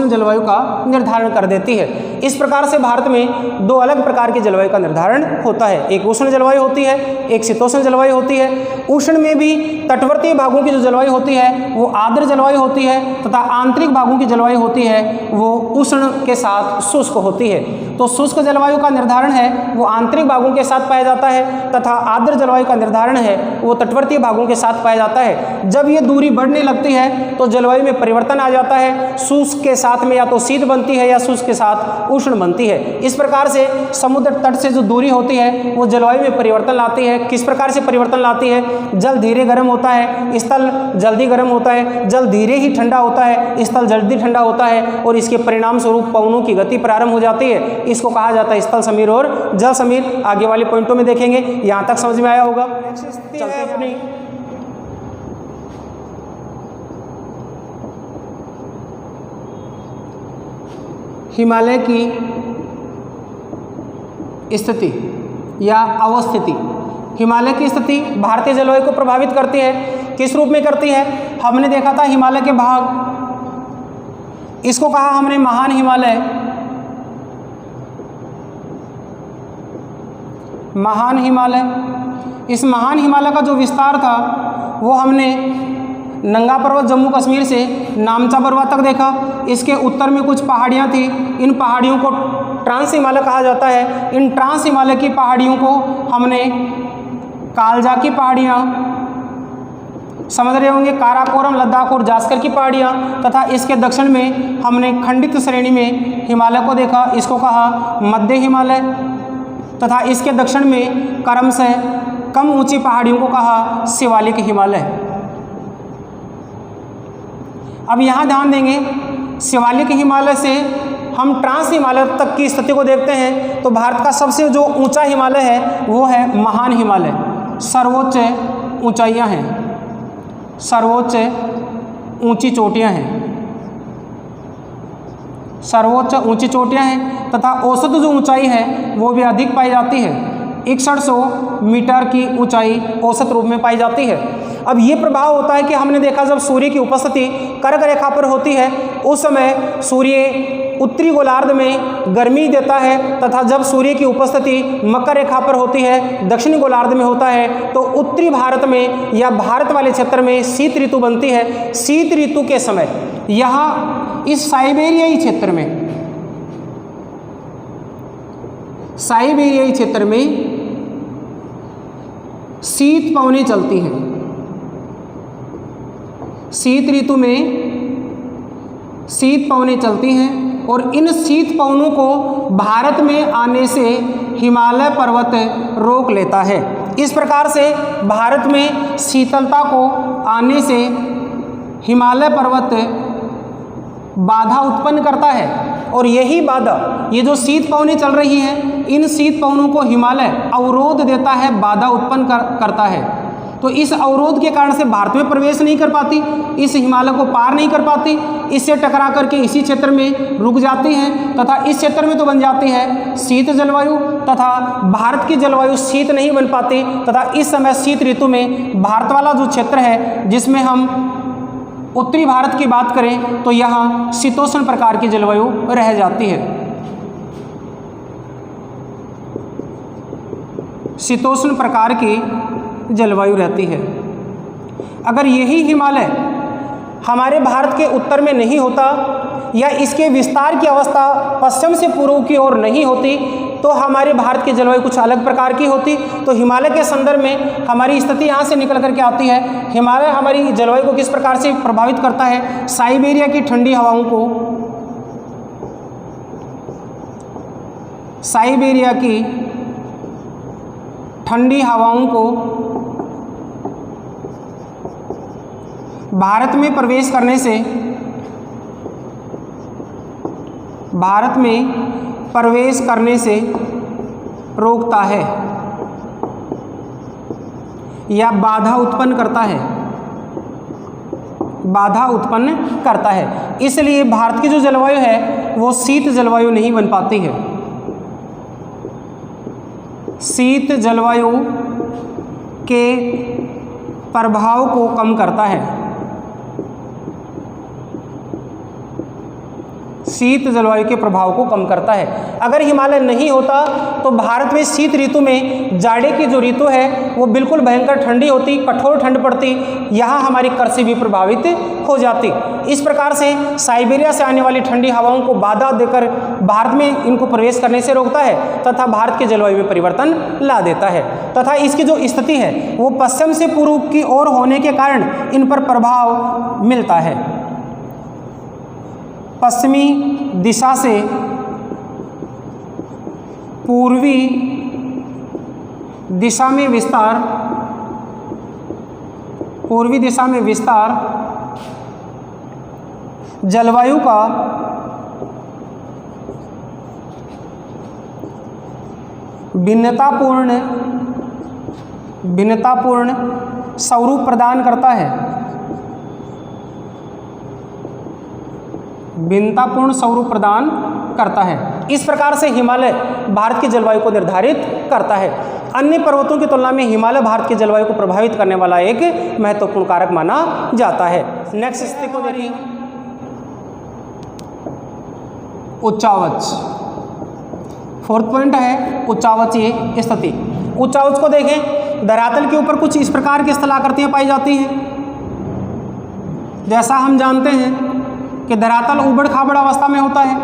जलवायु का निर्धारण कर देती है। इस प्रकार से भारत में दो अलग प्रकार की जलवायु का निर्धारण होता है, एक उष्ण जलवायु होती है, एक शीतोष्ण जलवायु होती है। उष्ण में भी तटवर्ती भागों की जो जलवायु होती है वो आर्द्र जलवायु होती है तथा आंतरिक भागों की जलवायु होती है वो उष्ण के साथ शुष्क होती है। तो शुष्क जलवायु का निर्धारण है वो आंतरिक भागों के साथ पाया जाता है तथा आर्द्र जलवायु का निर्धारण है वो तटवर्ती भागों के साथ पाया जाता है। जब ये दूरी बढ़ने लगती है तो जलवायु में परिवर्तन आ जाता है, शुष्क के साथ में या तो शीत बनती है या शुष्क के साथ उष्ण बनती है। इस प्रकार से समुद्र तट से जो दूरी होती है वो जलवायु में परिवर्तन लाती है। किस प्रकार से परिवर्तन लाती है? जल धीरे गर्म होता है, स्थल जल्दी गर्म होता है, जल धीरे ही ठंडा होता है, स्थल जल्दी ठंडा होता है और इसके परिणाम स्वरूप पवनों की गति प्रारंभ हो जाती है। इसको कहा जाता है स्थल समीर और जल समीर। आगे वाले पॉइंटों में देखेंगे। यहाँ तक समझ में आया होगा। चलते हैं अपनी हिमालय की स्थिति या अवस्थिति। हिमालय की स्थिति भारतीय जलवायु को प्रभावित करती है। किस रूप में करती है? हमने देखा था हिमालय के भाग, इसको कहा हमने महान हिमालय। महान हिमालय, इस महान हिमालय का जो विस्तार था वो हमने नंगा पर्वत जम्मू कश्मीर से नामचा बरवा तक देखा। इसके उत्तर में कुछ पहाड़ियाँ थी, इन पहाड़ियों को ट्रांस हिमालय कहा जाता है। इन ट्रांस हिमालय की पहाड़ियों को हमने कालजा की पहाड़ियाँ समझ रहे होंगे, काराकोरम, लद्दाख और जास्कर की पहाड़ियाँ, तथा इसके दक्षिण में हमने खंडित श्रेणी में हिमालय को देखा, इसको कहा मध्य हिमालय, तथा इसके दक्षिण में करम से कम ऊंची पहाड़ियों को कहा शिवालिक हिमालय। अब यहाँ ध्यान देंगे, शिवालिक हिमालय से हम ट्रांस हिमालय तक की स्थिति को देखते हैं तो भारत का सबसे जो ऊंचा हिमालय है वो है महान हिमालय। सर्वोच्च ऊंचाइयाँ हैं, सर्वोच्च ऊंची चोटियाँ हैं, सर्वोच्च ऊंची चोटियाँ हैं तथा औसत जो ऊंचाई है वो भी अधिक पाई जाती है। 6100 मीटर की ऊंचाई औसत रूप में पाई जाती है। अब ये प्रभाव होता है कि हमने देखा जब सूर्य की उपस्थिति कर्क रेखा पर होती है उस समय सूर्य उत्तरी गोलार्ध में गर्मी देता है तथा जब सूर्य की उपस्थिति मकर रेखा पर होती है, दक्षिणी गोलार्ध में होता है, तो उत्तरी भारत में या भारत वाले क्षेत्र में शीत ऋतु बनती है। शीत ऋतु के समय यहाँ इस साइबेरियाई क्षेत्र में, साइबेरियाई क्षेत्र में शीत पवनें चलती हैं। शीत ऋतु में शीत पवनें चलती हैं और इन शीत पवनों को भारत में आने से हिमालय पर्वत रोक लेता है। इस प्रकार से भारत में शीतलता को आने से हिमालय पर्वत बाधा उत्पन्न करता है और यही बाधा, ये जो शीत पवनें चल रही हैं, इन शीत पवनों को हिमालय अवरोध देता है, बाधा उत्पन्न करता है। तो इस अवरोध के कारण से भारत में प्रवेश नहीं कर पाती, इस हिमालय को पार नहीं कर पाती, इससे टकरा करके इसी क्षेत्र में रुक जाती हैं तथा इस क्षेत्र में तो बन जाती है शीत जलवायु, तथा भारत की जलवायु शीत नहीं बन पाती तथा इस समय शीत ऋतु में भारत वाला जो क्षेत्र है जिसमें हम उत्तरी भारत की बात करें तो यहाँ शीतोष्ण प्रकार की जलवायु रह जाती है। शीतोष्ण प्रकार की जलवायु रहती है। अगर यही हिमालय हमारे भारत के उत्तर में नहीं होता या इसके विस्तार की अवस्था पश्चिम से पूर्व की ओर नहीं होती तो हमारे भारत की जलवायु कुछ अलग प्रकार की होती। तो हिमालय के संदर्भ में हमारी स्थिति यहाँ से निकल करके आती है। हिमालय हमारी जलवायु को किस प्रकार से प्रभावित करता है? साइबेरिया की ठंडी हवाओं को, साइबेरिया की ठंडी हवाओं को भारत में प्रवेश करने से, भारत में प्रवेश करने से रोकता है या बाधा उत्पन्न करता है, बाधा उत्पन्न करता है। इसलिए भारत की जो जलवायु है वो शीत जलवायु नहीं बन पाती है। शीत जलवायु के प्रभाव को कम करता है। शीत जलवायु के प्रभाव को कम करता है। अगर हिमालय नहीं होता तो भारत में शीत ऋतु में जाड़े की जो ऋतु है वो बिल्कुल भयंकर ठंडी होती, कठोर ठंड पड़ती, यहाँ हमारी कृषि भी प्रभावित हो जाती। इस प्रकार से साइबेरिया से आने वाली ठंडी हवाओं को बाधा देकर भारत में इनको प्रवेश करने से रोकता है तथा भारत की जलवायु में परिवर्तन ला देता है तथा इसकी जो स्थिति है वो पश्चिम से पूर्व की ओर होने के कारण इन पर प्रभाव मिलता है। पश्चिमी दिशा से पूर्वी दिशा में विस्तार, पूर्वी दिशा में विस्तार जलवायु का भिन्नतापूर्ण स्वरूप प्रदान करता है, भिन्नतापूर्ण स्वरूप प्रदान करता है। इस प्रकार से हिमालय भारत की जलवायु को निर्धारित करता है। अन्य पर्वतों की तुलना में हिमालय भारत की जलवायु को प्रभावित करने वाला एक महत्वपूर्ण कारक माना जाता है। नेक्स्ट स्थिति को देखिए, उच्चावच। फोर्थ पॉइंट है उच्चावचीय स्थिति। उच्चावच को देखें, धरातल के ऊपर कुछ इस प्रकार की स्थलाकृतियां पाई जाती हैं। जैसा हम जानते हैं कि धरातल ऊबड़ खाबड़ अवस्था में होता है,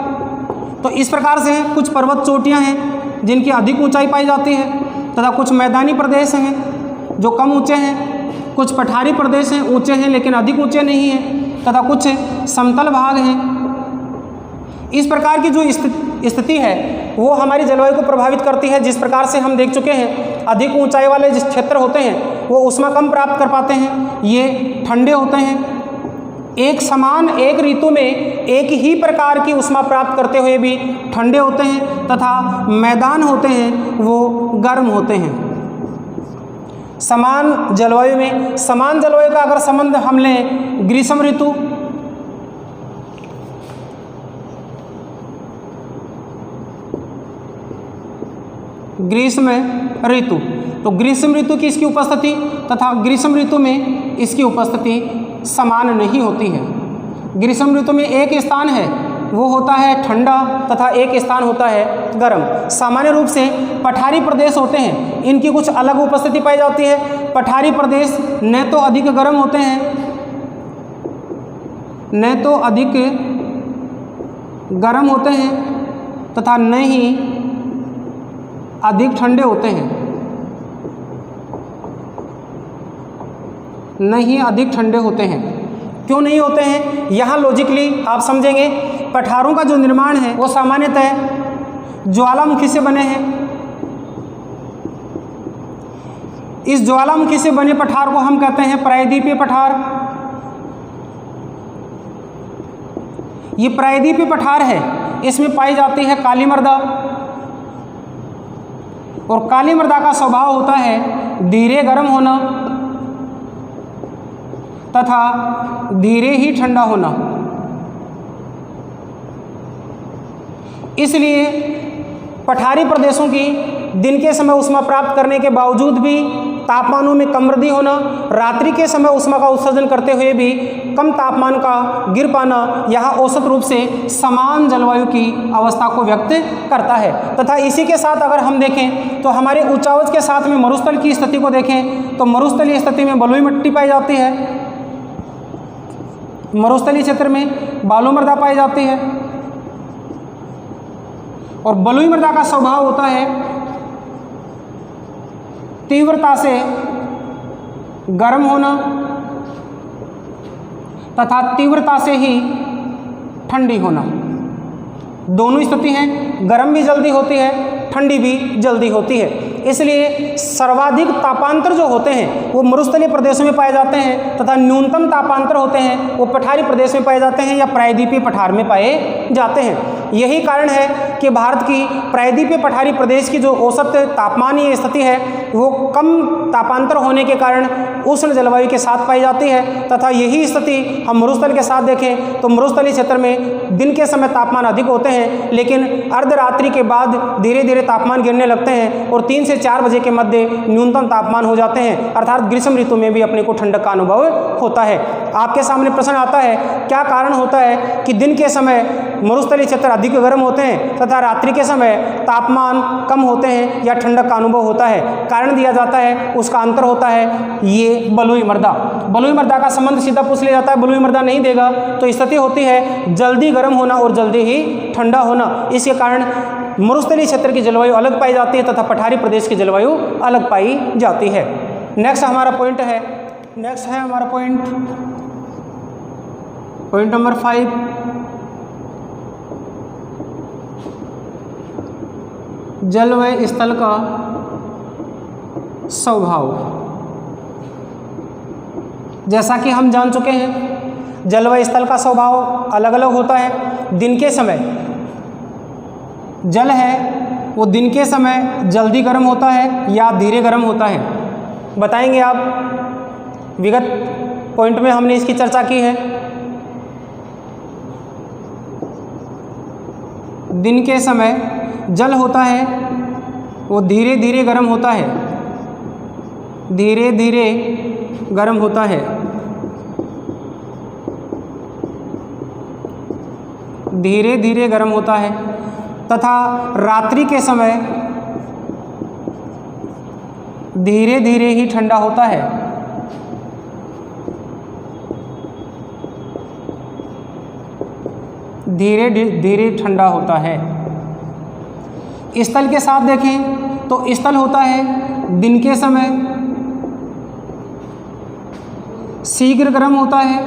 तो इस प्रकार से कुछ पर्वत चोटियां हैं जिनकी अधिक ऊंचाई पाई जाती है तथा कुछ मैदानी प्रदेश हैं जो कम ऊंचे हैं, कुछ पठारी प्रदेश हैं ऊंचे हैं लेकिन अधिक ऊंचे नहीं हैं तथा कुछ समतल भाग हैं। इस प्रकार की जो स्थिति है वो हमारी जलवायु को प्रभावित करती है। जिस प्रकार से हम देख चुके हैं, अधिक ऊंचाई वाले जिस क्षेत्र होते हैं वो ऊष्मा कम प्राप्त कर पाते हैं, ये ठंडे होते हैं। एक समान एक ऋतु में एक ही प्रकार की ऊष्मा प्राप्त करते हुए भी ठंडे होते हैं तथा मैदान होते हैं वो गर्म होते हैं। समान जलवायु में, समान जलवायु का अगर संबंध हम लें ग्रीष्म ऋतु, ग्रीष्म ऋतु, तो ग्रीष्म ऋतु की इसकी उपस्थिति तथा ग्रीष्म ऋतु में इसकी उपस्थिति समान नहीं होती है। ग्रीष्म ऋतु में एक स्थान है वो होता है ठंडा तथा एक स्थान होता है गर्म। सामान्य रूप से पठारी प्रदेश होते हैं, इनकी कुछ अलग उपस्थिति पाई जाती है। पठारी प्रदेश न तो अधिक गर्म होते हैं, न तो अधिक गर्म होते हैं तथा न ही अधिक ठंडे होते हैं, नहीं अधिक ठंडे होते हैं। क्यों नहीं होते हैं? यहाँ लॉजिकली आप समझेंगे। पठारों का जो निर्माण है वो सामान्यतः ज्वालामुखी से बने हैं। इस ज्वालामुखी से बने पठार को हम कहते हैं प्रायद्वीपीय पठार। ये प्रायद्वीपीय पठार है, इसमें पाई जाती है काली मृदा और काली मृदा का स्वभाव होता है धीरे गर्म होना तथा धीरे ही ठंडा होना। इसलिए पठारी प्रदेशों की दिन के समय ऊष्मा प्राप्त करने के बावजूद भी तापमानों में कम वृद्धि होना, रात्रि के समय ऊष्मा का उत्सर्जन करते हुए भी कम तापमान का गिर पाना, यह औसत रूप से समान जलवायु की अवस्था को व्यक्त करता है। तथा इसी के साथ अगर हम देखें तो हमारे उच्चावच के साथ में मरुस्थल की स्थिति को देखें तो मरुस्थलीय स्थिति में बलुई मिट्टी पाई जाती है, मरुस्थलीय क्षेत्र में बालू मृदा पाई जाती है। और बलुई मृदा का स्वभाव होता है तीव्रता से गर्म होना तथा तीव्रता से ही ठंडी होना। दोनों स्थिति हैं, गर्म भी जल्दी होती है, ठंडी भी जल्दी होती है। इसलिए सर्वाधिक तापांतर जो होते हैं वो मरुस्थलीय प्रदेशों में पाए जाते हैं तथा न्यूनतम तापांतर होते हैं वो पठारी प्रदेश में पाए जाते हैं या प्रायद्वीपीय पठार में पाए जाते हैं। यही कारण है कि भारत की प्रायद्वीपीय पठारी प्रदेश की जो औसत तापमानीय स्थिति है वो कम तापांतर होने के कारण उष्ण जलवायु के साथ पाई जाती है। तथा यही स्थिति हम मरुस्थल के साथ देखें तो मरुस्थलीय क्षेत्र में दिन के समय तापमान अधिक होते हैं, लेकिन अर्धरात्रि के बाद धीरे धीरे तापमान गिरने लगते हैं और 3 से 4 बजे के मध्य न्यूनतम तापमान हो जाते हैं, अर्थात ग्रीष्म ऋतु में भी अपने को ठंडक का अनुभव होता है। आपके सामने प्रश्न आता है क्या कारण होता है कि दिन के समय मरुस्थलीय क्षेत्र अधिक गर्म होते हैं तथा रात्रि के समय तापमान कम होते हैं या ठंडक का अनुभव होता है? कारण दिया जाता है, उसका अंतर होता है ये बलुई मृदा। बलुई मृदा का संबंध सीधा पूछ लिया जाता है, बलुई मृदा नहीं देगा तो स्थिति होती है जल्दी गर्म होना और जल्दी ही ठंडा होना। इसके कारण मरुस्थलीय क्षेत्र की जलवायु अलग पाई जाती है तथा पठारी प्रदेश की जलवायु अलग पाई जाती है। नेक्स्ट हमारा पॉइंट है हमारा पॉइंट नंबर 5, जल व स्थल का स्वभाव। जैसा कि हम जान चुके हैं जल व स्थल का स्वभाव अलग अलग होता है। दिन के समय जल है वो दिन के समय जल्दी गर्म होता है या धीरे गर्म होता है, बताएंगे आप। विगत पॉइंट में हमने इसकी चर्चा की है। दिन के समय जल होता है वो धीरे धीरे गर्म होता है, धीरे धीरे गर्म होता है, धीरे धीरे गर्म होता है। तथा रात्रि के समय धीरे धीरे ही ठंडा होता है। धीरे धीरे ठंडा होता है। स्थल के साथ देखें तो स्थल होता है दिन के समय शीघ्र गर्म होता है,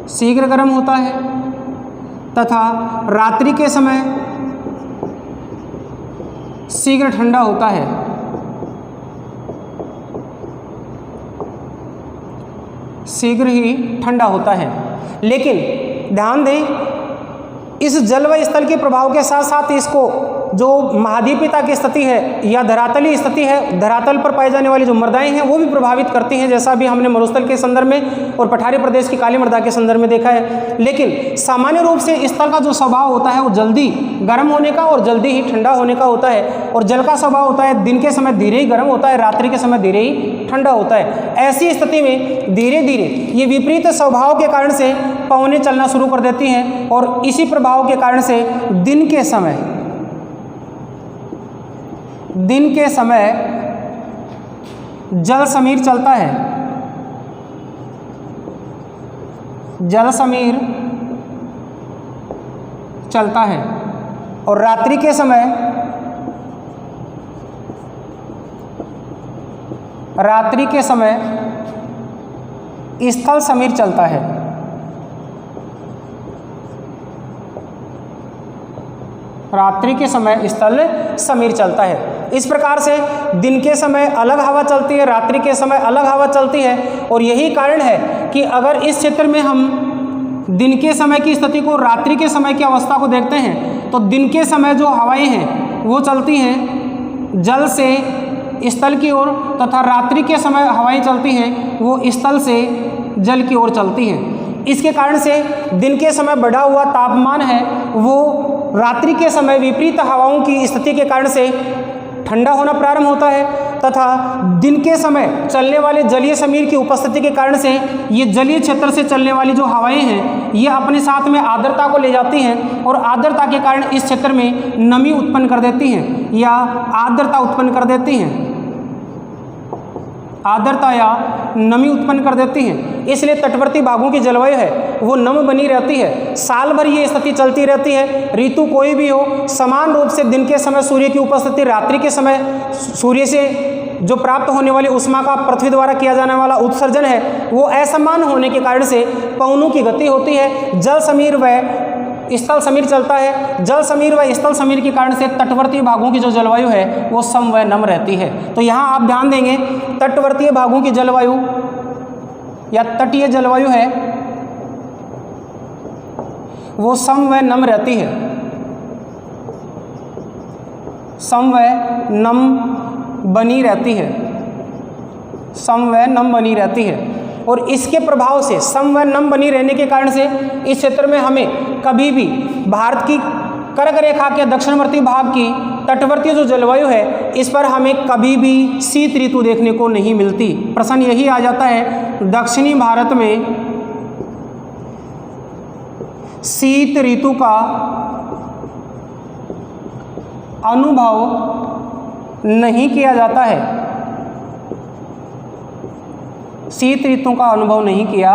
शीघ्र गर्म होता है तथा रात्रि के समय शीघ्र ठंडा होता है। शीघ्र ही ठंडा होता है। लेकिन ध्यान दें इस जल व स्थल के प्रभाव के साथ साथ इसको जो महाद्वीपीयता की स्थिति है या धरातलीय स्थिति है, धरातल पर पाई जाने वाली जो मृदाएं हैं वो भी प्रभावित करती हैं, जैसा भी हमने मरुस्थल के संदर्भ में और पठारी प्रदेश की काली मृदा के संदर्भ में देखा है। लेकिन सामान्य रूप से स्थल का जो स्वभाव होता है वो जल्दी गर्म होने का और जल्दी ही ठंडा होने का होता है, और जल का स्वभाव होता है दिन के समय धीरे ही गर्म होता है, रात्रि के समय धीरे ही ठंडा होता है। ऐसी स्थिति में धीरे धीरे ये विपरीत स्वभाव के कारण से पवनें चलना शुरू कर देती हैं और इसी प्रभाव के कारण से दिन के समय जल समीर चलता है। जल समीर चलता है और रात्रि के समय स्थल समीर चलता है। रात्रि के समय स्थल समीर चलता है। इस प्रकार से दिन के समय अलग हवा चलती है, रात्रि के समय अलग हवा चलती है, और यही कारण है कि अगर इस क्षेत्र में हम दिन के समय की स्थिति को रात्रि के समय की अवस्था को देखते हैं तो दिन के समय जो हवाएं हैं वो चलती हैं जल से स्थल की ओर तथा रात्रि के समय हवाएं चलती हैं वो स्थल से जल की ओर चलती हैं। इसके कारण से दिन के समय बढ़ा हुआ तापमान है वो रात्रि के समय विपरीत हवाओं की स्थिति के कारण से ठंडा होना प्रारंभ होता है तथा दिन के समय चलने वाले जलीय समीर की उपस्थिति के कारण से ये जलीय क्षेत्र से चलने वाली जो हवाएं हैं ये अपने साथ में आर्द्रता को ले जाती हैं और आर्द्रता के कारण इस क्षेत्र में नमी उत्पन्न कर देती हैं या आर्द्रता उत्पन्न कर देती हैं, आर्द्रता या नमी उत्पन्न कर देती हैं। इसलिए तटवर्ती भागों की जलवायु है वो नम बनी रहती है, साल भर ये स्थिति चलती रहती है। ऋतु कोई भी हो, समान रूप से दिन के समय सूर्य की उपस्थिति, रात्रि के समय सूर्य से जो प्राप्त होने वाली उष्मा का पृथ्वी द्वारा किया जाने वाला उत्सर्जन है वो असमान होने के कारण से पवनों की गति होती है। जल समीर व स्थल समीर चलता है। जल समीर व स्थल समीर के कारण से तटवर्तीय भागों की जो जलवायु है वो सम व नम रहती है। तो यहाँ आप ध्यान देंगे तटवर्तीय भागों की जलवायु या तटीय जलवायु है वो सम व नम रहती है, सम व नम बनी रहती है, सम व नम बनी रहती है। और इसके प्रभाव से सम व नम बनी रहने के कारण से इस क्षेत्र में हमें कभी भी भारत की कर्क रेखा के दक्षिणवर्ती भाग की तटवर्ती जो जलवायु है इस पर हमें कभी भी शीत ऋतु देखने को नहीं मिलती। प्रश्न यही आ जाता है दक्षिणी भारत में शीत ऋतु का अनुभव नहीं किया जाता है, शीत ऋतु का अनुभव नहीं किया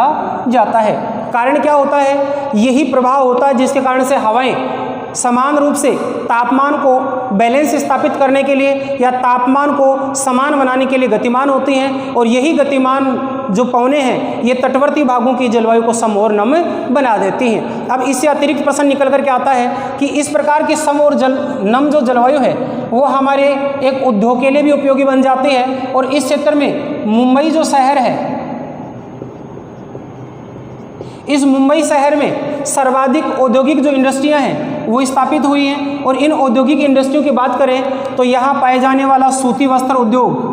जाता है। कारण क्या होता है? यही प्रभाव होता है जिसके कारण से हवाएं समान रूप से तापमान को बैलेंस स्थापित करने के लिए या तापमान को समान बनाने के लिए गतिमान होती हैं और यही गतिमान जो पवनें हैं ये तटवर्ती भागों की जलवायु को सम और नम बना देती हैं। अब इससे अतिरिक्त प्रश्न निकल करके आता है कि इस प्रकार की सम और नम जो जलवायु है वो हमारे एक उद्योग के लिए भी उपयोगी बन जाती है। और इस क्षेत्र में मुंबई जो शहर है, इस मुंबई शहर में सर्वाधिक औद्योगिक जो इंडस्ट्रियां हैं वो स्थापित हुई हैं। और इन औद्योगिक इंडस्ट्रियों की बात करें तो यहाँ पाए जाने वाला सूती वस्त्र उद्योग,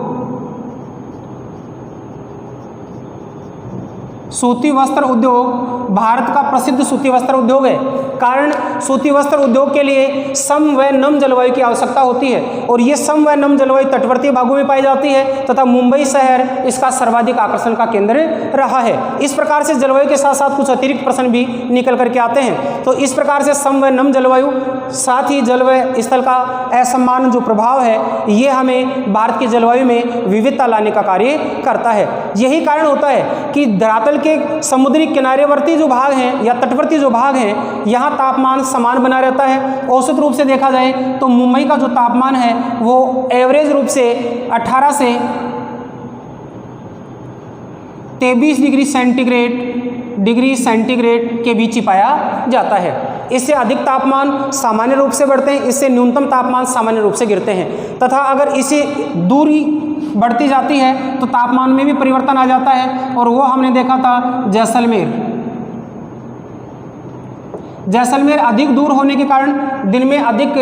सूती वस्त्र उद्योग भारत का प्रसिद्ध सूती वस्त्र उद्योग है। कारण सूती वस्त्र उद्योग के लिए सम व नम जलवायु की आवश्यकता होती है और ये सम व नम जलवायु तटवर्ती भागों में पाई जाती है तथा मुंबई शहर इसका सर्वाधिक आकर्षण का केंद्र रहा है। इस प्रकार से जलवायु के साथ साथ कुछ अतिरिक्त प्रश्न भी निकल करके आते हैं। तो इस प्रकार से सम व नम जलवायु साथ ही जल व स्थल का असमान जो प्रभाव है ये हमें भारत की जलवायु में विविधता लाने का कार्य करता है। यही कारण होता है कि धरातल के समुद्री किनारेवर्ती जो भाग हैं या तटवर्ती जो भाग हैं यहाँ तापमान समान बना रहता है। औसत रूप से देखा जाए तो मुंबई का जो तापमान है वो एवरेज रूप से 18 से 23 डिग्री सेंटीग्रेड के बीच ही पाया जाता है। इससे अधिक तापमान सामान्य रूप से बढ़ते हैं, इससे न्यूनतम तापमान सामान्य रूप से गिरते हैं तथा अगर इसे दूरी बढ़ती जाती है तो तापमान में भी परिवर्तन आ जाता है। और वो हमने देखा था जैसलमेर अधिक दूर होने के कारण दिन में अधिक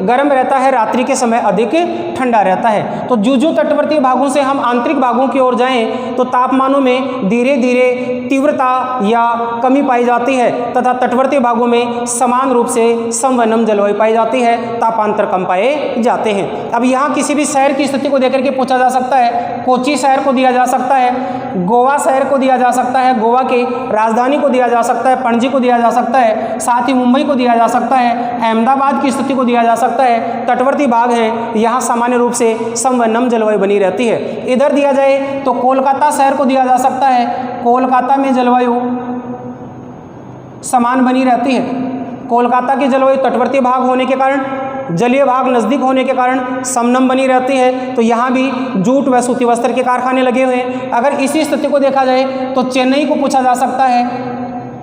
गर्म रहता है, रात्रि के समय अधिक ठंडा रहता है। तो जो तटवर्ती भागों से हम आंतरिक भागों की ओर जाएं तो तापमानों में धीरे धीरे तीव्रता या कमी पाई जाती है तथा तटवर्ती भागों में समान रूप से सम व नम जलवायु पाई जाती है, तापांतर कम पाए जाते हैं। अब यहाँ किसी भी शहर की स्थिति को देकर के पूछा जा सकता है। कोची शहर को दिया जा सकता है, गोवा शहर को दिया जा सकता है, गोवा के राजधानी को दिया जा सकता है, पणजी को दिया जा सकता है, साथ ही मुंबई को दिया जा सकता है, अहमदाबाद की स्थिति को दिया जा सकता है। तटवर्ती भाग हैं यहाँ सामान्य रूप से सम व नम जलवायु बनी रहती है। इधर दिया जाए तो कोलकाता शहर को दिया जा सकता है, कोलकाता में जलवायु समान बनी रहती है। कोलकाता की जलवायु तटवर्ती भाग होने के कारण, जलीय भाग नज़दीक होने के कारण समनम बनी रहती है। तो यहाँ भी जूट व सूती वस्त्र के कारखाने लगे हुए हैं। अगर इसी स्थिति को देखा जाए तो चेन्नई को पूछा जा सकता है।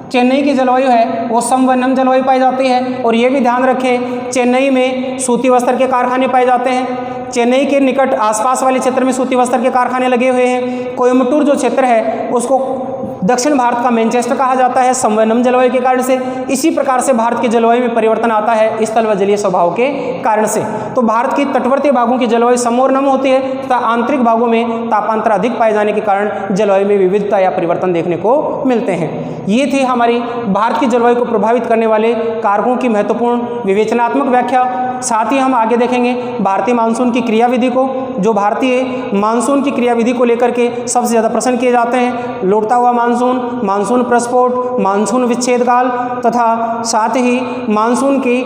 चेन्नई की जलवायु है वो सम व नम जलवायु पाई जाती है। और ये भी ध्यान रखें चेन्नई में सूती वस्त्र के कारखाने पाए जाते हैं। चेन्नई के निकट आसपास वाले क्षेत्र में सूती वस्त्र के कारखाने लगे हुए हैं। कोयम्बटूर जो क्षेत्र है उसको दक्षिण भारत का मैनचेस्टर कहा जाता है संवहनम जलवायु के कारण से। इसी प्रकार से भारत की जलवायु में परिवर्तन आता है स्थल व जलीय स्वभाव के कारण से। तो भारत की तटवर्ती भागों की जलवायु सम और नम होती है तथा आंतरिक भागों में तापांतर अधिक पाए जाने के कारण जलवायु में विविधता या परिवर्तन देखने को मिलते हैं। ये थी हमारी भारत की जलवायु को प्रभावित करने वाले कारकों की महत्वपूर्ण विवेचनात्मक व्याख्या। साथ ही हम आगे देखेंगे भारतीय मानसून की क्रियाविधि को, जो भारतीय मानसून की क्रियाविधि को लेकर के सबसे ज़्यादा प्रश्न किए जाते हैं। लौटता हुआ मानसून, मानसून प्रस्फोट, मानसून विच्छेद काल तथा साथ ही मानसून की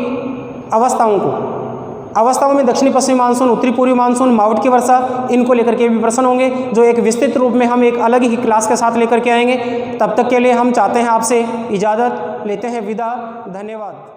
अवस्थाओं में दक्षिणी पश्चिमी मानसून, उत्तरी पूर्वी मानसून, मावठ की वर्षा, इनको लेकर के भी प्रश्न होंगे, जो एक विस्तृत रूप में हम एक अलग ही क्लास के साथ लेकर के आएंगे। तब तक के लिए हम चाहते हैं आपसे इजाज़त लेते हैं, विदा, धन्यवाद।